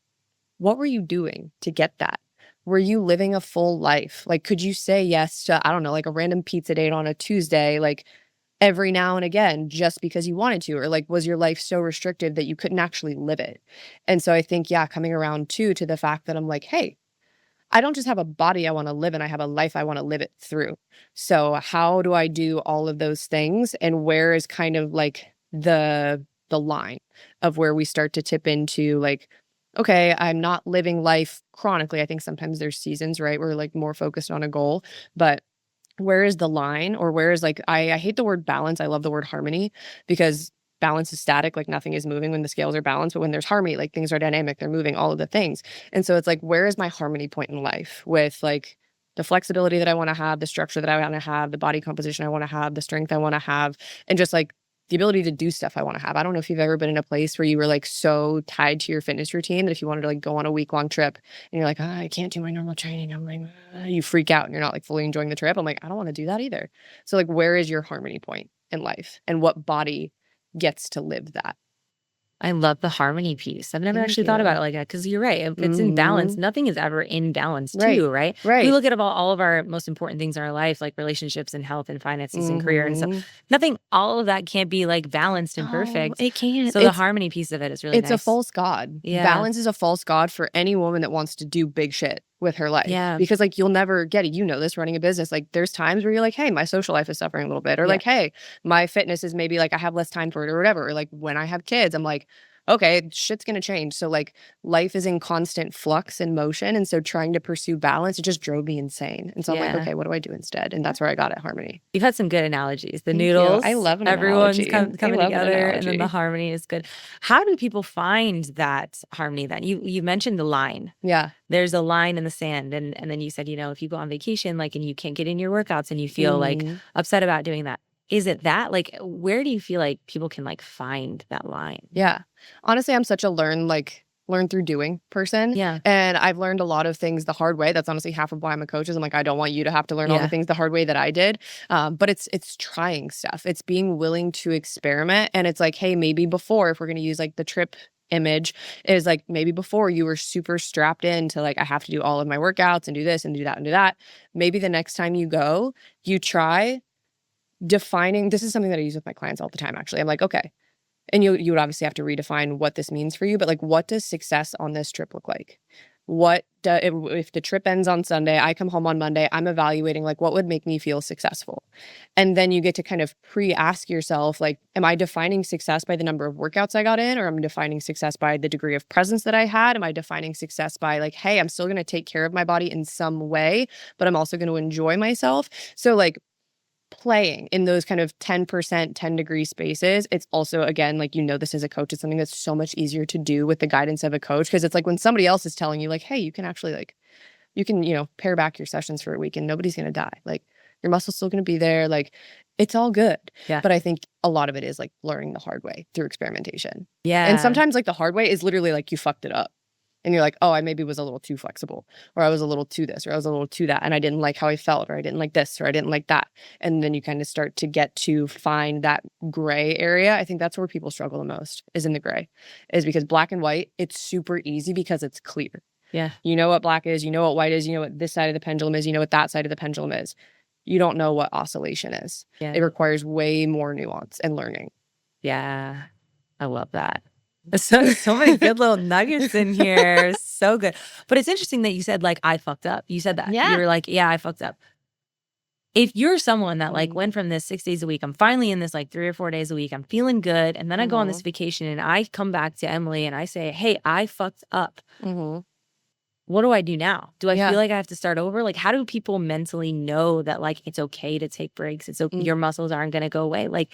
what were you doing to get that? Were you living a full life? Like, could you say yes to, I don't know, like a random pizza date on a Tuesday, like every now and again, just because you wanted to? Or like, was your life so restrictive that you couldn't actually live it? And so I think, coming around too, to the fact that I'm like, hey, I don't just have a body I want to live in, I have a life I want to live it through. So how do I do all of those things? And where is kind of like the line of where we start to tip into like, okay, I'm not living life chronically. I think sometimes there's seasons, right? We're like more focused on a goal, but where is the line? Or where is like, I hate the word balance. I love the word harmony, because balance is static, like nothing is moving when the scales are balanced. But when there's harmony, like things are dynamic, they're moving, all of the things. And so it's like, where is my harmony point in life with like the flexibility that I want to have, the structure that I want to have, the body composition I want to have, the strength I want to have, and just like the ability to do stuff I want to have. I don't know if you've ever been in a place where you were like so tied to your fitness routine that if you wanted to like go on a week-long trip and you're like, I can't do my normal training, I'm like, you freak out and you're not like fully enjoying the trip. I'm like, I don't want to do that either. So like, where is your harmony point in life, and what body gets to live that? I love the harmony piece. I've never actually thought about it like that, because you're right. If it's in balance, nothing is ever in balance too, right? Right. We look at all of our most important things in our life, like relationships and health and finances and career and stuff. Nothing, all of that can't be like balanced and perfect. It can't. So the harmony piece of it is really nice. It's a false god. Yeah. Balance is a false god for any woman that wants to do big shit with her life. Yeah. Because like you'll never get it. You know this, running a business. Like there's times where you're like, hey, my social life is suffering a little bit. Or like, hey, my fitness is maybe like I have less time for it or whatever. Or like when I have kids, I'm like, okay, shit's going to change. So like life is in constant flux and motion. And so trying to pursue balance, it just drove me insane. And so I'm like, okay, what do I do instead? And that's where I got at harmony. You've had some good analogies. The Thank noodles. you. I love an Everyone's analogy. coming I love an together, and then analogy. the harmony is good. How do people find that harmony then? You mentioned the line. Yeah. There's a line in the sand. And then you said, if you go on vacation, like, and you can't get in your workouts and you feel like upset about doing that. Is it that? Like, where do you feel like people can like find that line? Yeah. Honestly, I'm such a learn through doing person. Yeah. And I've learned a lot of things the hard way. That's honestly half of why I'm a coach, is I'm like, I don't want you to have to learn all the things the hard way that I did. But it's trying stuff. It's being willing to experiment. And it's like, hey, maybe before, if we're going to use like the trip image, is like maybe before you were super strapped into like, I have to do all of my workouts and do this and do that and do that. Maybe the next time you go, you try defining. This is something that I use with my clients all the time, actually. I'm like, okay, and you would obviously have to redefine what this means for you, but like, what does success on this trip look like? If the trip ends on Sunday, I come home on Monday, I'm evaluating like, what would make me feel successful? And then you get to kind of pre-ask yourself, like, am I defining success by the number of workouts I got in? Or am I defining success by the degree of presence that I had? Am I defining success by like, hey, I'm still going to take care of my body in some way, but I'm also going to enjoy myself? So like, playing in those kind of 10%, 10-degree spaces. It's also, again, like, this as a coach, it's something that's so much easier to do with the guidance of a coach, because it's like when somebody else is telling you like, hey, you can actually like, you can, pare back your sessions for a week and nobody's going to die. Like your muscle's still going to be there. Like it's all good. Yeah. But I think a lot of it is like learning the hard way through experimentation. Yeah. And sometimes like the hard way is literally like you fucked it up. And you're like, oh, I maybe was a little too flexible, or I was a little too this, or I was a little too that, and I didn't like how I felt, or I didn't like this, or I didn't like that. And then you kind of start to get to find that gray area. I think that's where people struggle the most, is in the gray, is because black and white, it's super easy because it's clear. Yeah. You know what black is, you know what white is, you know what this side of the pendulum is, you know what that side of the pendulum is. You don't know what oscillation is. Yeah. It requires way more nuance and learning. Yeah. I love that. So many good little nuggets in here. So good. But it's interesting that you said like, I fucked up. You said that. Yeah. You were like, yeah, I fucked up. if you're someone that like went from this 6 days a week, I'm finally in this like 3 or 4 days a week, I'm feeling good. And then I go on this vacation and I come back to Emily and I say, hey, I fucked up. What do I do now? Do I feel like I have to start over? Like, how do people mentally know that like it's okay to take breaks? It's okay, your muscles aren't going to go away. Like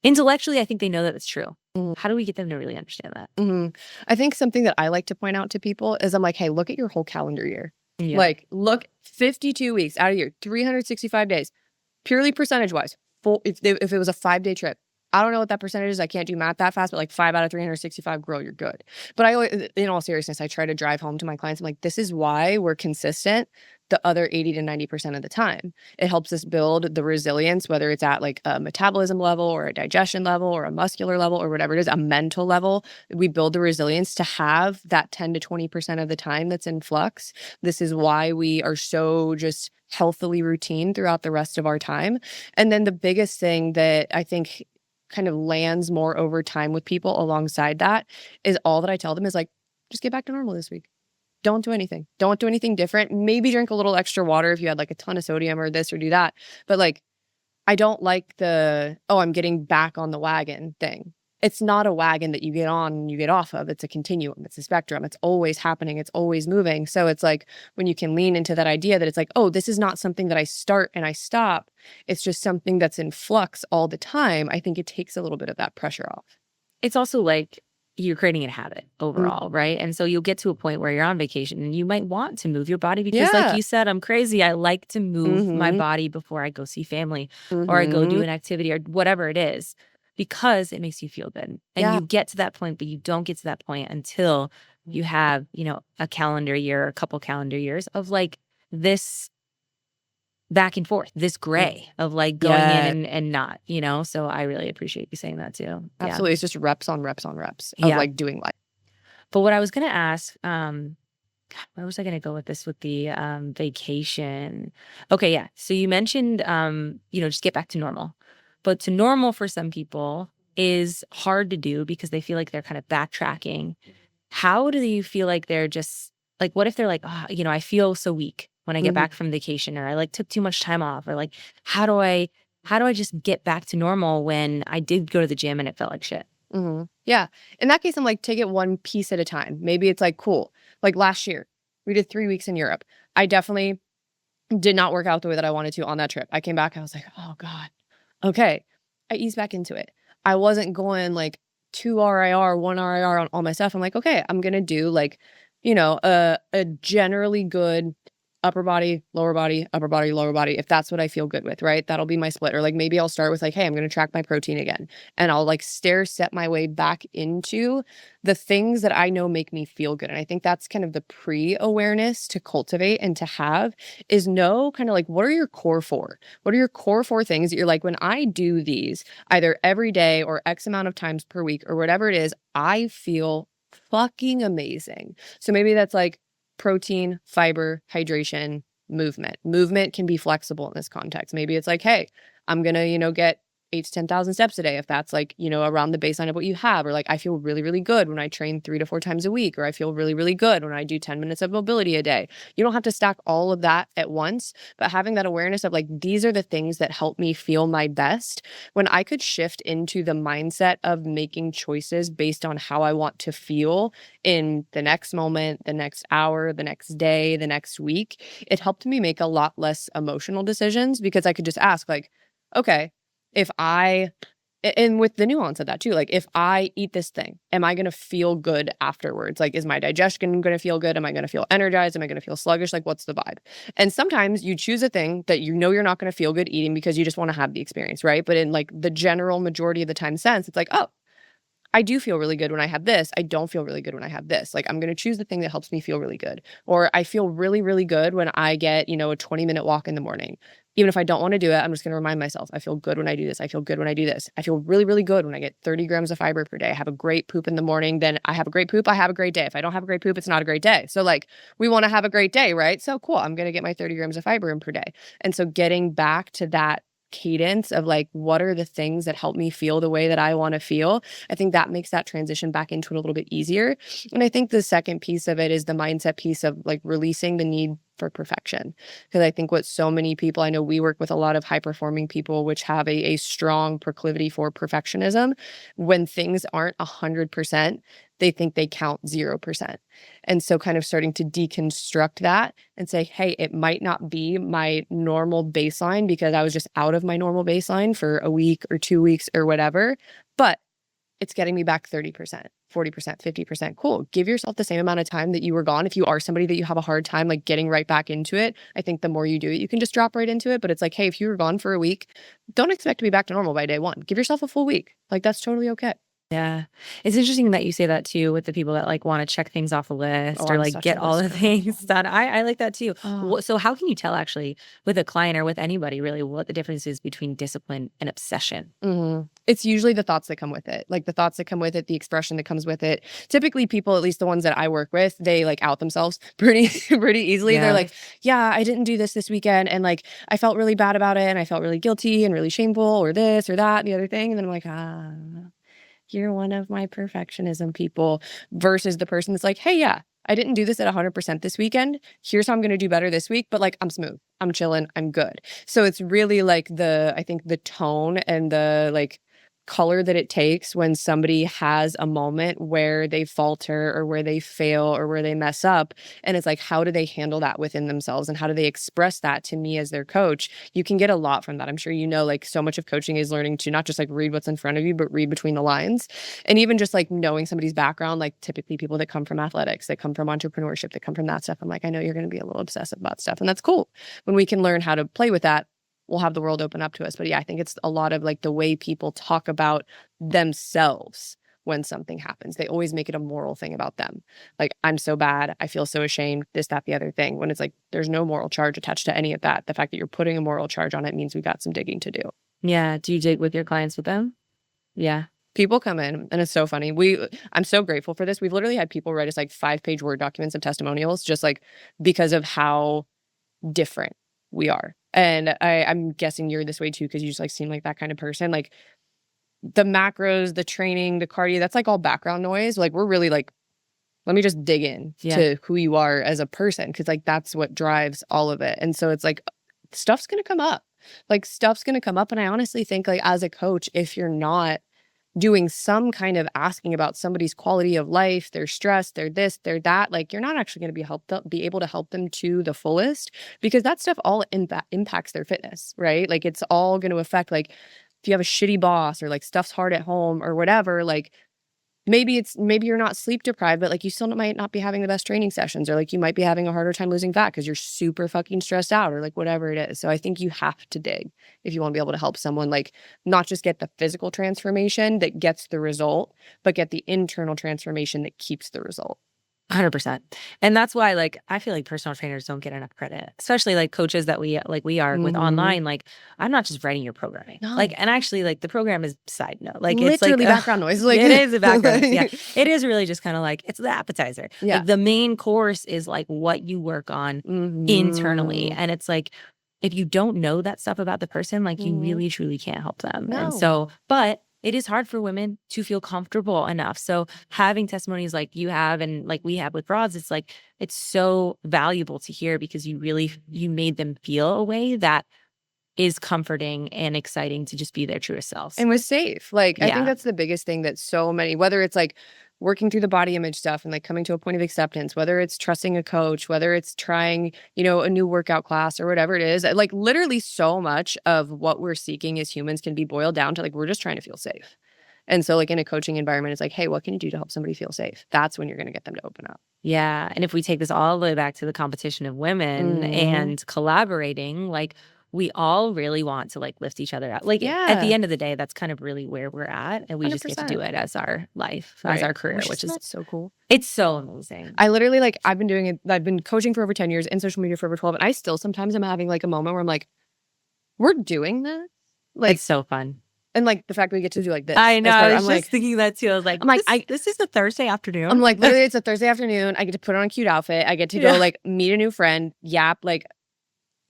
intellectually, I think they know that it's true. How do we get them to really understand that? I think something that I like to point out to people is I'm like, hey, look at your whole calendar year. Yeah. Like, look, 52 weeks out of year, 365 days, purely percentage wise. If it was a 5-day trip, I don't know what that percentage is. I can't do math that fast, but like 5 out of 365, girl, you're good. But I always, in all seriousness, I try to drive home to my clients. I'm like, this is why we're consistent the other 80 to 90% of the time. It helps us build the resilience, whether it's at like a metabolism level or a digestion level or a muscular level or whatever it is, a mental level. We build the resilience to have that 10 to 20% of the time that's in flux. This is why we are so just healthily routine throughout the rest of our time. And then the biggest thing that I think kind of lands more over time with people alongside that is all that I tell them is like, just get back to normal this week. Don't do anything. Don't do anything different. Maybe drink a little extra water if you had like a ton of sodium or this or do that. But like, I don't like the, oh, I'm getting back on the wagon thing. It's not a wagon that you get on and you get off of. It's a continuum. It's a spectrum. It's always happening. It's always moving. So it's like when you can lean into that idea that it's like, oh, this is not something that I start and I stop. It's just something that's in flux all the time. I think it takes a little bit of that pressure off. It's also like you're creating a habit overall, right? And so you'll get to a point where you're on vacation and you might want to move your body because like you said, I'm crazy. I like to move my body before I go see family or I go do an activity or whatever it is because it makes you feel good. And you get to that point, but you don't get to that point until you have, you know, a calendar year or a couple calendar years of like this back and forth, this gray of like going in and not, you know? So I really appreciate you saying that too. Absolutely. It's just reps on reps on reps of like doing life. But what I was going to ask, where was I going to go with this with the vacation? Okay, yeah. So you mentioned, you know, just get back to normal. But to normal for some people is hard to do because they feel like they're kind of backtracking. How do you feel like they're just like, what if they're like, oh, you know, I feel so weak when I get back from vacation or I like took too much time off or like, how do I just get back to normal when I did go to the gym and it felt like shit? Yeah. In that case, I'm like, take it one piece at a time. Maybe it's like, cool. Like last year, we did 3 weeks in Europe. I definitely did not work out the way that I wanted to on that trip. I came back, I was like, oh God. Okay. I eased back into it. I wasn't going like 2 RIR, 1 RIR on all my stuff. I'm like, okay, I'm going to do like, you know, a generally good upper body, lower body, upper body, lower body, if that's what I feel good with, right? That'll be my split. Or like maybe I'll start with like, hey, I'm going to track my protein again. And I'll like set my way back into the things that I know make me feel good. And I think that's kind of the pre-awareness to cultivate and to have is know kind of like, what are your core 4? What are your core 4 things that you're like, when I do these either every day or X amount of times per week or whatever it is, I feel fucking amazing. So maybe that's like protein, fiber, hydration, movement. Movement can be flexible in this context. Maybe it's like, hey, I'm going to, you know, get 8 to 10,000 steps a day if that's like, you know, around the baseline of what you have. Or like, I feel really, really good when I train 3 to 4 times a week. Or I feel really, really good when I do 10 minutes of mobility a day. You don't have to stack all of that at once, but having that awareness of like, these are the things that help me feel my best. When I could shift into the mindset of making choices based on how I want to feel in the next moment, the next hour, the next day, the next week, it helped me make a lot less emotional decisions because I could just ask like, okay, if I, and with the nuance of that too, like if I eat this thing, am I going to feel good afterwards? Like, is my digestion going to feel good? Am I going to feel energized? Am I going to feel sluggish? Like, what's the vibe? And sometimes you choose a thing that you know you're not going to feel good eating because you just want to have the experience, right? But in like the general majority of the time sense, it's like, oh, I do feel really good when I have this. I don't feel really good when I have this. Like, I'm going to choose the thing that helps me feel really good. Or I feel really, really good when I get, you know, a 20-minute walk in the morning. Even if I don't want to do it, I'm just going to remind myself, I feel good when I do this. I feel good when I do this. I feel really, really good when I get 30 grams of fiber per day. I have a great poop in the morning. Then I have a great poop. I have a great day. If I don't have a great poop, it's not a great day. So like, we want to have a great day, right? So cool. I'm going to get my 30 grams of fiber in per day. And so getting back to that cadence of like, what are the things that help me feel the way that I want to feel? I think that makes that transition back into it a little bit easier. And I think the second piece of it is the mindset piece of like releasing the need for perfection. Because I think what so many people, I know we work with a lot of high performing people, which have a strong proclivity for perfectionism. When things aren't 100%, they think they count 0%. And so kind of starting to deconstruct that and say, hey, it might not be my normal baseline because I was just out of my normal baseline for a week or 2 weeks or whatever, but it's getting me back 30%, 40%, 50%. Cool. Give yourself the same amount of time that you were gone. If you are somebody that you have a hard time like getting right back into it, I think the more you do it, you can just drop right into it. But it's like, hey, if you were gone for a week, don't expect to be back to normal by day one. Give yourself a full week. Like that's totally okay. Yeah. It's interesting that you say that too with the people that like want to check things off a list or I'm like such get a all the list girl. things done. I like that too. Oh. So how can you tell actually with a client or with anybody really what the difference is between discipline and obsession? It's usually the thoughts that come with it, like the thoughts that come with it, the expression that comes with it. Typically people, at least the ones that I work with, they like out themselves pretty easily. Yeah. They're like, yeah, I didn't do this weekend. And like, I felt really bad about it. And I felt really guilty and really shameful or this or that and the other thing. And then I'm like, you're one of my perfectionism people, versus the person that's like, hey, yeah, I didn't do this at 100% this weekend. Here's how I'm going to do better this week. But like, I'm smooth, I'm chilling, I'm good. So it's really like I think the tone and the like color that it takes when somebody has a moment where they falter or where they fail or where they mess up. And it's like, how do they handle that within themselves? And how do they express that to me as their coach? You can get a lot from that. I'm sure you know, like so much of coaching is learning to not just like read what's in front of you, but read between the lines. And even just like knowing somebody's background, like typically people that come from athletics, that come from entrepreneurship, that come from that stuff. I'm like, I know you're going to be a little obsessive about stuff. And that's cool. When we can learn how to play with that, we'll have the world open up to us. But yeah, I think it's a lot of like the way people talk about themselves when something happens. They always make it a moral thing about them. Like, I'm so bad, I feel so ashamed, this, that, the other thing. When it's like, there's no moral charge attached to any of that. The fact that you're putting a moral charge on it means we got some digging to do. Yeah. Do you dig with your clients with them? Yeah. People come in and it's so funny. I'm so grateful for this. We've literally had people write us like 5-page Word documents of testimonials just like because of how different we are. And I'm guessing you're this way too, because you just like seem like that kind of person. Like the macros, the training, the cardio, that's like all background noise. Like we're really like, let me just dig in to who you are as a person, because like that's what drives all of it. And so it's like stuff's gonna come up. Like stuff's gonna come up. And I honestly think like as a coach, if you're not doing some kind of asking about somebody's quality of life, their stress, their this, their that, like you're not actually going to be able to help them to the fullest, because that stuff all impacts their fitness, right? Like it's all going to affect, like if you have a shitty boss or like stuff's hard at home or whatever, like maybe you're not sleep deprived, but like you still might not be having the best training sessions, or like you might be having a harder time losing fat because you're super fucking stressed out, or like whatever it is. So I think you have to dig if you want to be able to help someone, like not just get the physical transformation that gets the result, but get the internal transformation that keeps the result. 100%. And that's why, like, I feel like personal trainers don't get enough credit, especially like coaches that we are with online. Like, I'm not just writing your programming. No. Like, and actually, like, the program is side note. Like, literally it's like background noise. Like it is a background noise. Yeah, it is really just kind of like it's the appetizer. Yeah. Like, the main course is like what you work on internally, and it's like if you don't know that stuff about the person, like you really truly can't help them. No. And so, but it is hard for women to feel comfortable enough. So having testimonies like you have and like we have with Broads, it's like, it's so valuable to hear because you made them feel a way that is comforting and exciting to just be their truest selves. And was safe. Like, I Yeah. think that's the biggest thing that so many, whether it's like working through the body image stuff and like coming to a point of acceptance, whether it's trusting a coach, whether it's trying, you know, a new workout class or whatever it is, like literally so much of what we're seeking as humans can be boiled down to like, we're just trying to feel safe. And so like in a coaching environment, it's like, hey, what can you do to help somebody feel safe? That's when you're going to get them to open up. Yeah. And if we take this all the way back to the competition of women and collaborating, like we all really want to like lift each other up. Like at the end of the day, that's kind of really where we're at. And we just get to do it as our life, as our career, which is so cool. It's so amazing. I literally like, I've been doing it. I've been coaching for over 10 years in social media for over 12. And I still sometimes am having like a moment where I'm like, we're doing this. Like, it's so fun. And like the fact that we get to do like this. I know. I was I'm just like, thinking that too. I was like, this is a Thursday afternoon. I'm like, literally, it's a Thursday afternoon. I get to put on a cute outfit. I get to go like meet a new friend, yap, like,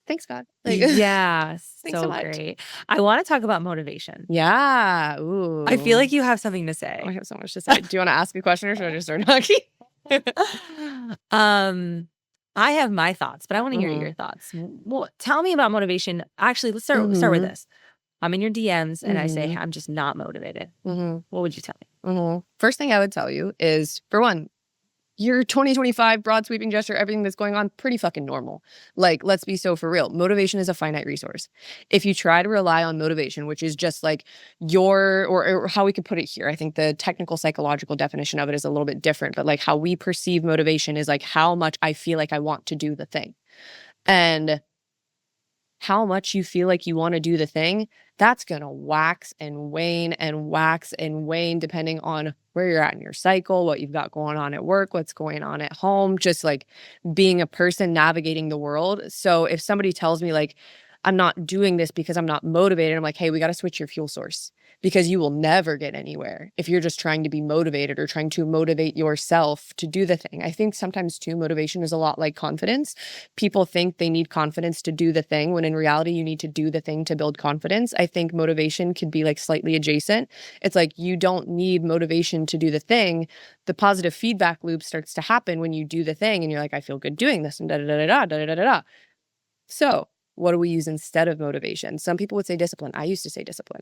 thanks God. Like, yeah, so great. I want to talk about motivation. Yeah. Ooh. I feel like you have something to say. I have so much to say. Do you want to ask a question or should I just start talking? I have my thoughts, but I want to hear your thoughts. Well, tell me about motivation. Actually, let's start with this. I'm in your DMs and I say, I'm just not motivated. What would you tell me? First thing I would tell you is, for one, your 2025 broad sweeping gesture, everything that's going on, pretty fucking normal. Like, let's be so for real. Motivation is a finite resource. If you try to rely on motivation, which is just like or how we could put it here, I think the technical psychological definition of it is a little bit different, but like how we perceive motivation is like how much I feel like I want to do the thing. And how much you feel like you want to do the thing, that's going to wax and wane and wax and wane depending on where you're at in your cycle, what you've got going on at work, what's going on at home, just like being a person navigating the world. So if somebody tells me like, I'm not doing this because I'm not motivated, I'm like, hey, we got to switch your fuel source, because you will never get anywhere if you're just trying to be motivated or trying to motivate yourself to do the thing. I think sometimes too, motivation is a lot like confidence. People think they need confidence to do the thing, when in reality, you need to do the thing to build confidence. I think motivation could be like slightly adjacent. It's like you don't need motivation to do the thing. The positive feedback loop starts to happen when you do the thing and you're like, I feel good doing this and da-da-da-da-da-da-da-da. So what do we use instead of motivation? Some people would say discipline. I used to say discipline.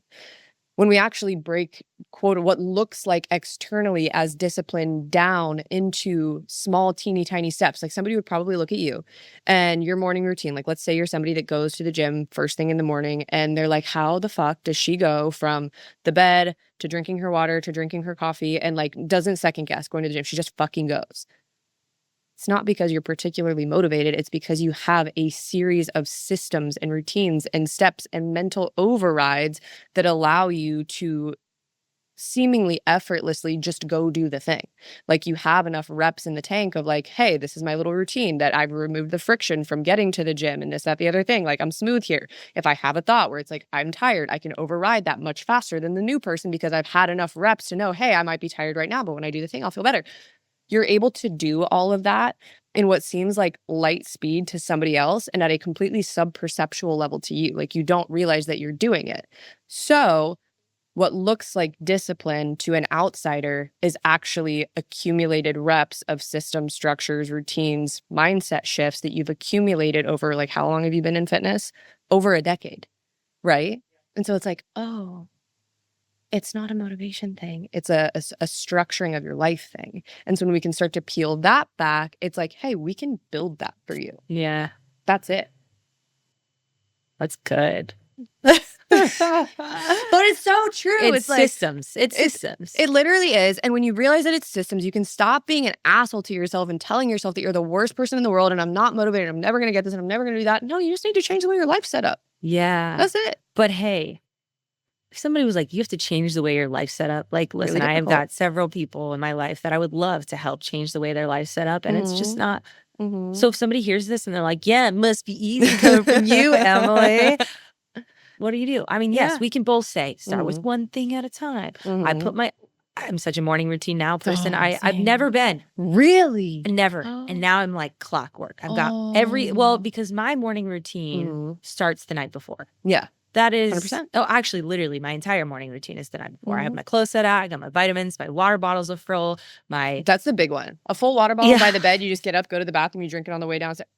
When we actually break, quote, what looks like externally as discipline down into small, teeny, tiny steps, like somebody would probably look at you and your morning routine. Like, let's say you're somebody that goes to the gym first thing in the morning and they're like, how the fuck does she go from the bed to drinking her water to drinking her coffee and like doesn't second guess going to the gym? She just fucking goes. It's not because you're particularly motivated. It's because you have a series of systems and routines and steps and mental overrides that allow you to seemingly effortlessly just go do the thing. Like you have enough reps in the tank of like, hey, this is my little routine that I've removed the friction from getting to the gym and this, that, the other thing. Like I'm smooth here. If I have a thought where it's like, I'm tired, I can override that much faster than the new person because I've had enough reps to know, hey, I might be tired right now, but when I do the thing, I'll feel better. You're able to do all of that in what seems like light speed to somebody else and at a completely sub-perceptual level to you. Like you don't realize that you're doing it. So what looks like discipline to an outsider is actually accumulated reps of system structures, routines, mindset shifts that you've accumulated over like, how long have you been in fitness? Over a decade, right? And so it's like, oh, it's not a motivation thing. It's a structuring of your life thing. And so when we can start to peel that back, it's like, hey, we can build that for you. Yeah. That's it. That's good. But it's so true. It's systems. It's systems. It literally is. And when you realize that it's systems, you can stop being an asshole to yourself and telling yourself that you're the worst person in the world and I'm not motivated. I'm never going to get this and I'm never going to do that. No, you just need to change the way your life's set up. Yeah. That's it. But hey, if somebody was like, you have to change the way your life's set up. Like, listen, Really I have got several people in my life that I would love to help change the way their life's set up. And it's just not. So if somebody hears this and they're like, yeah, it must be easy coming from you, Emily. What do you do? I mean, yes, we can both say, start with one thing at a time. I'm such a morning routine now person. I've never been. Really? Never. And now I'm like clockwork. I've got because my morning routine starts the night before. Yeah. That is 100%. Oh, actually, literally, my entire morning routine is the night before. I have my clothes set out. I got my vitamins, my water bottles are full. That's the big one. A full water bottle by the bed. You just get up, go to the bathroom, you drink it on the way downstairs.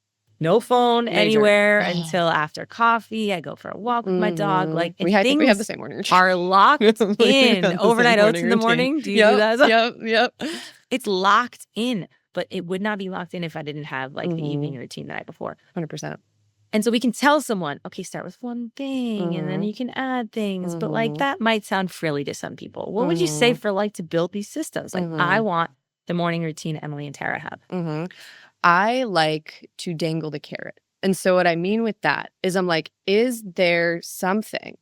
No phone anywhere until after coffee. I go for a walk with my dog. Like we have the same morning routine. Are locked in. Overnight oats in the morning. Do you do that? Yep. It's locked in, but it would not be locked in if I didn't have like the evening routine the night before. 100%. And so we can tell someone, okay, start with one thing and then you can add things. But like that might sound frilly to some people. What would you say for like to build these systems? Like I want the morning routine Emily and Tara have. I like to dangle the carrot. And so what I mean with that is I'm like, is there something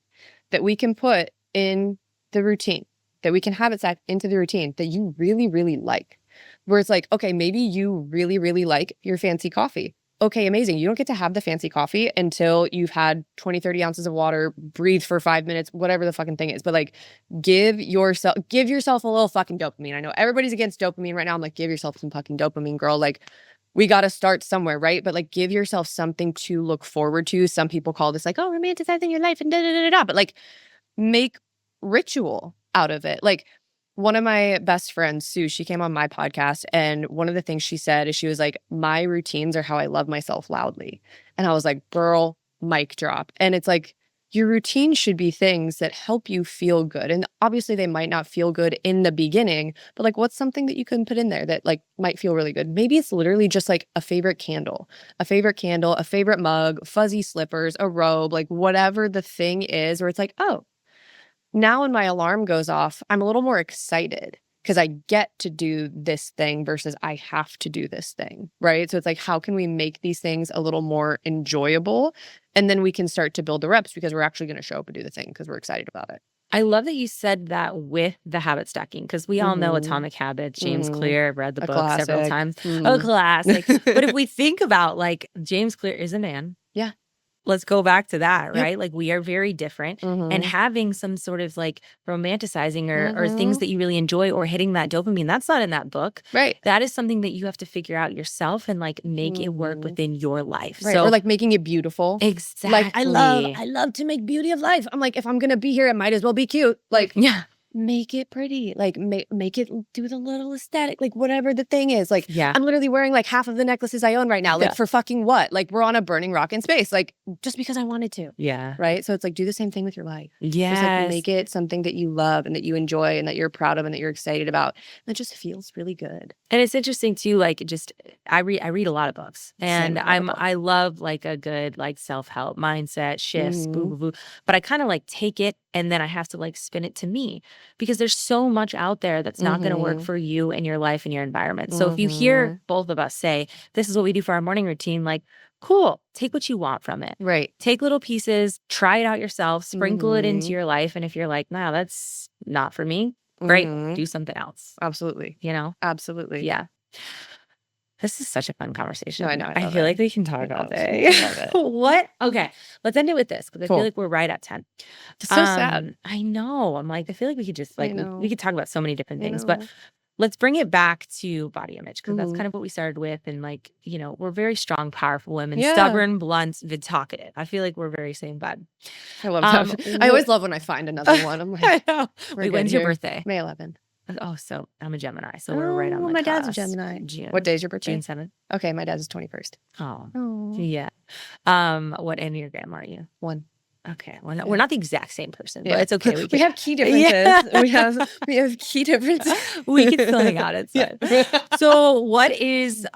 that we can put in the routine, that we can have it set into the routine that you really, really like? Where it's like, okay, maybe you really, really like your fancy coffee. Okay, amazing. You don't get to have the fancy coffee until you've had 20, 30 ounces of water, breathe for 5 minutes, whatever the fucking thing is. But like, give yourself a little fucking dopamine. I know everybody's against dopamine right now. I'm like, give yourself some fucking dopamine, girl. Like, we got to start somewhere, right? But like, give yourself something to look forward to. Some people call this like, oh, romanticizing your life and da-da-da-da-da. But like, make ritual out of it. Like, one of my best friends, Sue, she came on my podcast, and one of the things she said is she was like, my routines are how I love myself loudly. And I was like, girl, mic drop. And it's like, your routine should be things that help you feel good. And obviously they might not feel good in the beginning, but like, what's something that you can put in there that like might feel really good? Maybe it's literally just like a favorite candle, a favorite mug, fuzzy slippers, a robe, like whatever the thing is, where it's like, oh, now when my alarm goes off, I'm a little more excited because I get to do this thing versus I have to do this thing, right? So it's like, how can we make these things a little more enjoyable? And then we can start to build the reps because we're actually going to show up and do the thing because we're excited about it. I love that you said that with the habit stacking, because we all know Atomic Habits, James Clear. I've read the book several times. A classic. But if we think about like James Clear is a man. Yeah. Let's go back to that, right? Like we are very different, and having some sort of like romanticizing or things that you really enjoy or hitting that dopamine, that's not in that book. Right. That is something that you have to figure out yourself and like make it work within your life. Right. So, or like making it beautiful. Exactly. Like I love to make beauty of life. I'm like, if I'm going to be here, it might as well be cute. Like, yeah. Make it pretty, like make it do the little aesthetic, like whatever the thing is. Like, yeah. I'm literally wearing like half of the necklaces I own right now. Like for fucking what? Like we're on a burning rock in space. Like just because I wanted to. Yeah. Right. So it's like do the same thing with your life. Yeah. Just like make it something that you love and that you enjoy and that you're proud of and that you're excited about. And it just feels really good. And it's interesting too. Like just I read a lot of books, and I love like a good like self-help mindset shifts, boo boo boo. But I kind of like take it and then I have to like spin it to me, because there's so much out there that's not going to work for you and your life and your environment. So if you hear both of us say, this is what we do for our morning routine, like, cool, take what you want from it. Right. Take little pieces, try it out yourself, sprinkle it into your life. And if you're like, nah, that's not for me, great, do something else. Absolutely. You know? Absolutely. Yeah. This is such a fun conversation. No, I know. I feel like we can talk all day. What? Okay. Let's end it with this, because I feel like we're right at 10. It's so sad. I know. I'm like, I feel like we could just like, we could talk about so many different things, but let's bring it back to body image, because that's kind of what we started with. And like, you know, we're very strong, powerful women, stubborn, blunt, talkative. I feel like we're very same vibe. I love that. I always love when I find another one. I'm like, I know. Wait, when's your birthday? May 11th. Oh, so I'm a Gemini, so we're right on the my cusp. dad's a Gemini. June. What day is your birthday? June 7th. Okay, my dad's is 21st. Oh, yeah. What Enneagram are you? 1. Okay, well, we're not the exact same person, but it's okay. We have key differences. We have key differences. We can still hang out. It's fine. So what is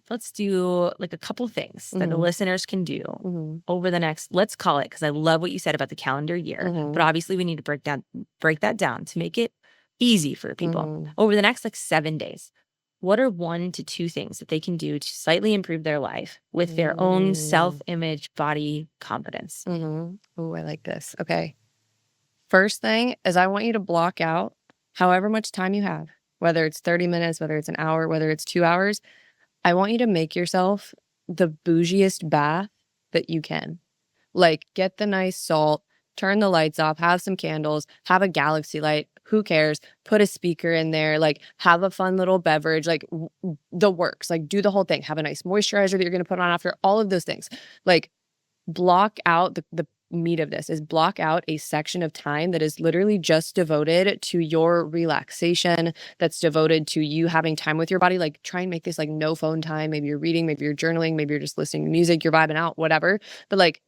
let's do like a couple things that the listeners can do over the next, let's call it, because I love what you said about the calendar year, but obviously we need to break that down to make it easy for people. Over the next like 7 days, what are 1 to 2 things that they can do to slightly improve their life with their own self-image, body confidence? Oh, I like this. Okay. First thing is I want you to block out however much time you have, whether it's 30 minutes, whether it's an hour, whether it's 2 hours. I want you to make yourself the bougiest bath that you can. Like get the nice salt, turn the lights off, have some candles, have a galaxy light. Who cares? Put a speaker in there, like have a fun little beverage, like the works, like do the whole thing. Have a nice moisturizer that you're going to put on after, all of those things. Like block out the meat of this is block out a section of time that is literally just devoted to your relaxation, that's devoted to you having time with your body. Like try and make this like no phone time. Maybe you're reading, maybe you're journaling, maybe you're just listening to music, you're vibing out, whatever. But like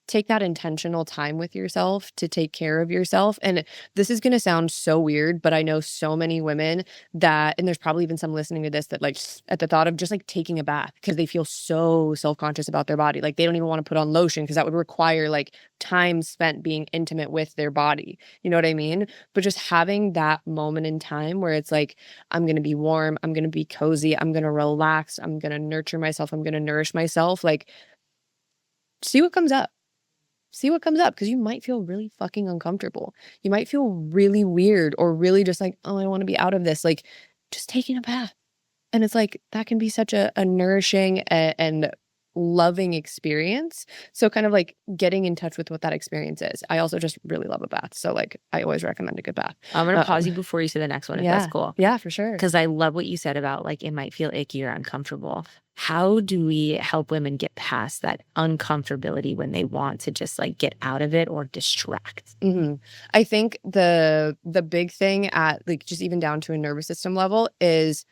take that intentional time with yourself to take care of yourself. And this is going to sound so weird, but I know so many women that, and there's probably even some listening to this that like at the thought of just like taking a bath because they feel so self-conscious about their body. Like they don't even want to put on lotion because that would require like time spent being intimate with their body. You know what I mean? But just having that moment in time where it's like, I'm going to be warm, I'm going to be cozy, I'm going to relax, I'm going to nurture myself, I'm going to nourish myself. Like see what comes up. See what comes up, because you might feel really fucking uncomfortable. You might feel really weird or really just like, oh, I want to be out of this. Like just taking a bath. And it's like, that can be such a nourishing and loving experience. So kind of like getting in touch with what that experience is. I also just really love a bath. So like I always recommend a good bath. I'm going to pause you before you say the next one, if that's cool. Yeah, for sure. Because I love what you said about like it might feel icky or uncomfortable. how do we help women get past that uncomfortability when they want to just like get out of it or distract? I think the big thing at like just even down to a nervous system level is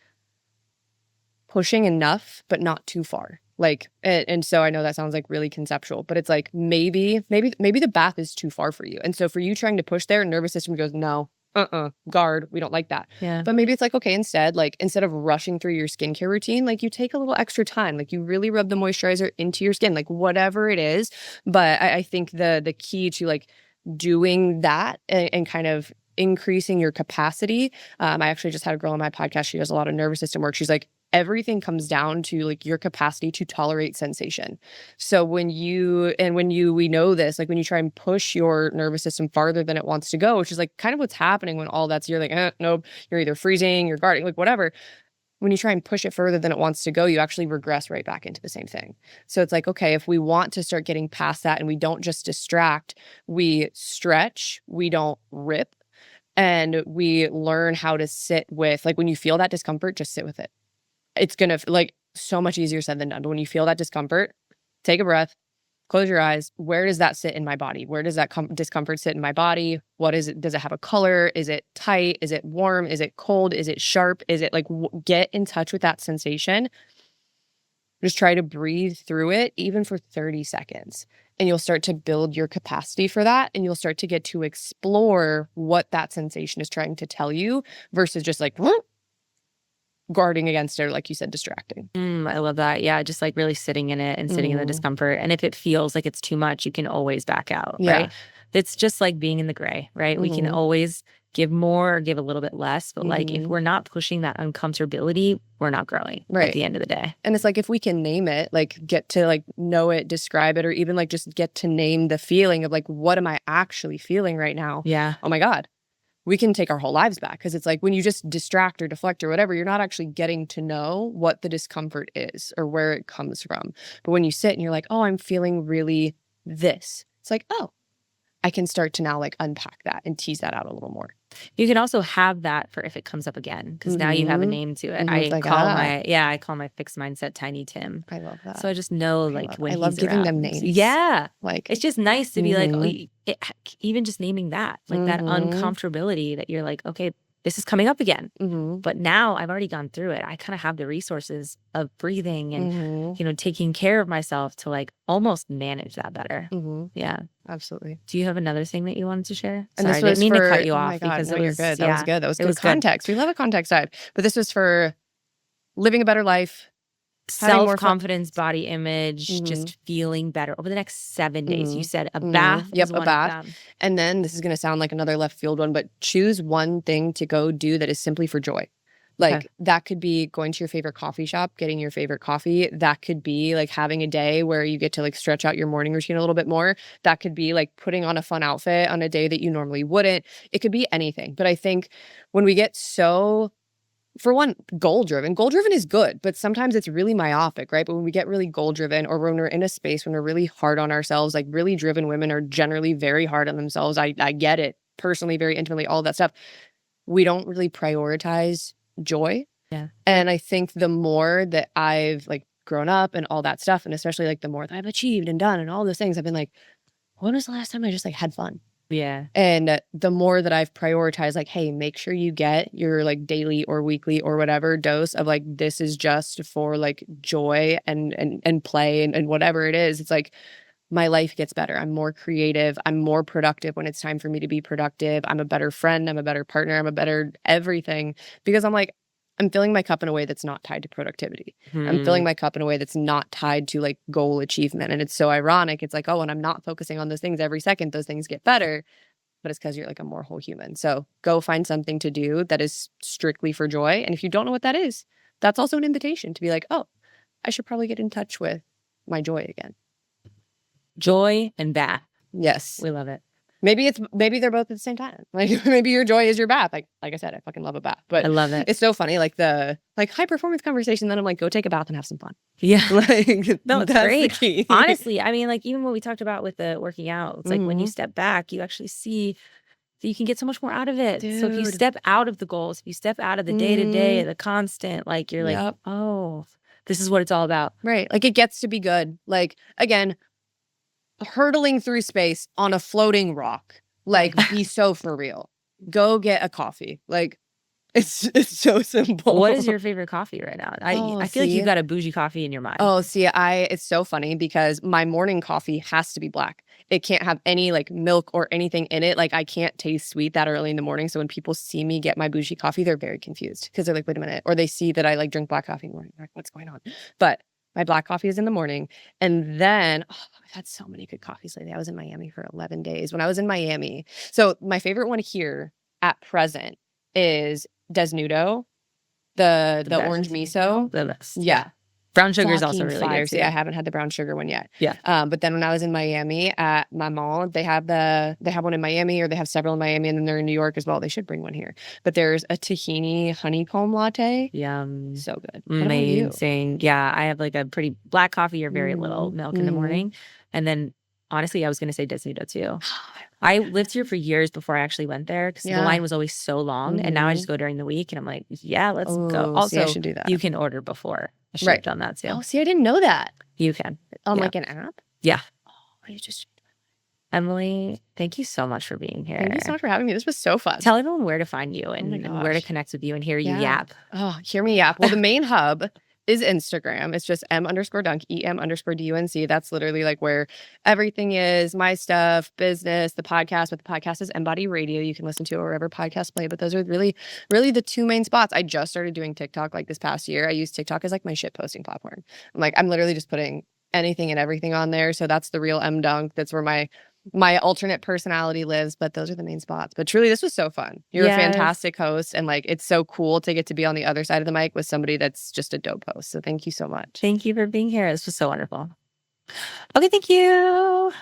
pushing enough, but not too far. Like, and so I know that sounds like really conceptual, but it's like maybe the bath is too far for you. And so for you trying to push there, nervous system goes, no, guard, we don't like that. Yeah. But maybe it's like, okay, instead of rushing through your skincare routine, like you take a little extra time, like you really rub the moisturizer into your skin, like whatever it is. But I think the key to like doing that and kind of increasing your capacity. I actually just had a girl on my podcast. She does a lot of nervous system work. She's like, everything comes down to like your capacity to tolerate sensation. So we know this, like when you try and push your nervous system farther than it wants to go, which is like kind of what's happening when all that's, you're like, nope, you're either freezing, you're guarding, like whatever. When you try and push it further than it wants to go, you actually regress right back into the same thing. So it's like, okay, if we want to start getting past that and we don't just distract, we stretch, we don't rip, and we learn how to sit with, like when you feel that discomfort, just sit with it. It's going to like so much easier said than done. But when you feel that discomfort, take a breath, close your eyes. Where does that sit in my body? Where does that discomfort sit in my body? What is it? Does it have a color? Is it tight? Is it warm? Is it cold? Is it sharp? Is it like, get in touch with that sensation. Just try to breathe through it, even for 30 seconds. And you'll start to build your capacity for that. And you'll start to get to explore what that sensation is trying to tell you versus just like, guarding against it, or like you said, distracting. I love that. Yeah, just like really sitting in it and sitting in the discomfort. And if it feels like it's too much, you can always back out, right? It's just like being in the gray, right? We can always give more or give a little bit less. But like if we're not pushing that uncomfortability, we're not growing at the end of the day. And it's like if we can name it, like get to like know it, describe it, or even like just get to name the feeling of like, what am I actually feeling right now? Yeah. Oh my God. We can take our whole lives back, because it's like when you just distract or deflect or whatever, you're not actually getting to know what the discomfort is or where it comes from. But when you sit and you're like, oh, I'm feeling really this, it's like, oh, I can start to now like unpack that and tease that out a little more. You can also have that for if it comes up again, because now you have a name to it. I call my fixed mindset Tiny Tim. I love that. So I just know like when I love giving them names. Yeah. Like it's just nice to be like, even just naming that, like that uncomfortability that you're like, okay, this is coming up again. But now I've already gone through it. I kind of have the resources of breathing and, taking care of myself to like almost manage that better. Yeah. Absolutely. Do you have another thing that you wanted to share? And Sorry, this was I didn't mean for, to cut you oh off my God, because no, it was you're good. That was good. That was it good was context. We love a context dive. But this was for living a better life, self-confidence, body image, just feeling better over the next 7 days. You said a bath. Yep, a bath. And then this is going to sound like another left field one, but choose one thing to go do that is simply for joy. Like that could be going to your favorite coffee shop, getting your favorite coffee. That could be like having a day where you get to like stretch out your morning routine a little bit more. That could be like putting on a fun outfit on a day that you normally wouldn't. It could be anything. But I think when we get so, for one, goal driven is good, but sometimes it's really myopic, right? But when we get really goal driven, or when we're in a space when we're really hard on ourselves, like really driven women are generally very hard on themselves. I get it personally, very intimately, all that stuff. We don't really prioritize joy. Yeah. And I think the more that I've like grown up and all that stuff, and especially like the more that I've achieved and done and all those things, I've been like, when was the last time I just like had fun? Yeah. And the more that I've prioritized, like, hey, make sure you get your like daily or weekly or whatever dose of like, this is just for like joy and play and whatever it is. It's like my life gets better. I'm more creative. I'm more productive when it's time for me to be productive. I'm a better friend. I'm a better partner. I'm a better everything, because I'm like, I'm filling my cup in a way that's not tied to productivity. I'm filling my cup in a way that's not tied to like goal achievement. And it's so ironic. It's like, oh, when I'm not focusing on those things every second, those things get better. But it's because you're like a more whole human. So go find something to do that is strictly for joy. And if you don't know what that is, that's also an invitation to be like, oh, I should probably get in touch with my joy again. Joy and bath. Yes. We love it. Maybe they're both at the same time. Like maybe your joy is your bath. Like I said, I fucking love a bath. But I love it. It's so funny. Like the high performance conversation. Then I'm like, go take a bath and have some fun. Yeah. Like no, it's that's great. The key. Honestly, I mean, like even what we talked about with the working out, it's like when you step back, you actually see that you can get so much more out of it. Dude. So if you step out of the goals, if you step out of the day to day, the constant, like you're like, oh, This is what it's all about. Right. Like it gets to be good. Like again, hurtling through space on a floating rock. Like be so for real. Go get a coffee. Like it's so simple. What is your favorite coffee right now? I feel like you've got a bougie coffee in your mind. Oh, see, it's so funny because my morning coffee has to be black. It can't have any like milk or anything in it. Like I can't taste sweet that early in the morning. So when people see me get my bougie coffee, they're very confused because they're like, wait a minute. Or they see that I like drink black coffee in the morning. They're like, what's going on? But my black coffee is in the morning. And then I've had so many good coffees lately. I was in Miami for 11 days when I was in Miami. So my favorite one here at present is Desnudo, the orange miso. The best. Yeah. Brown sugar is also Fucking really fire. good too. See, I haven't had the brown sugar one yet. Yeah. But then when I was in Miami at my mall, they have one in Miami, or they have several in Miami, and then they're in New York as well. They should bring one here. But there's a tahini honeycomb latte. Yum. So good. What about you? Amazing. Yeah, I have like a pretty black coffee or very little milk in the morning. And then honestly, I was going to say Desnudo too. I lived here for years before I actually went there because the line was always so long. And now I just go during the week and I'm like, yeah, let's go. Also, see, I should do that. you can order before. I should have done that too. Oh, see, I didn't know that. You can. On like an app? Yeah. Oh, you just... Emily, thank you so much for being here. Thank you so much for having me. This was so fun. Tell everyone where to find you and where to connect with you and hear you yap. Oh, hear me yap. Well, the main hub is Instagram. It's just em_dunk, EM_DUNC. That's literally like where everything is, my stuff, business, the podcast. But the podcast is EmBody Radio. You can listen to it wherever podcasts play. But those are really, really the two main spots. I just started doing TikTok like this past year. I use TikTok as like my shit posting platform. I'm literally just putting anything and everything on there. So that's the real EmDunk. That's where my alternate personality lives, but those are the main spots. But truly, this was so fun. You're a fantastic host, and like it's so cool to get to be on the other side of the mic with somebody that's just a dope host. So thank you so much. Thank you for being here. This was so wonderful. Okay, thank you.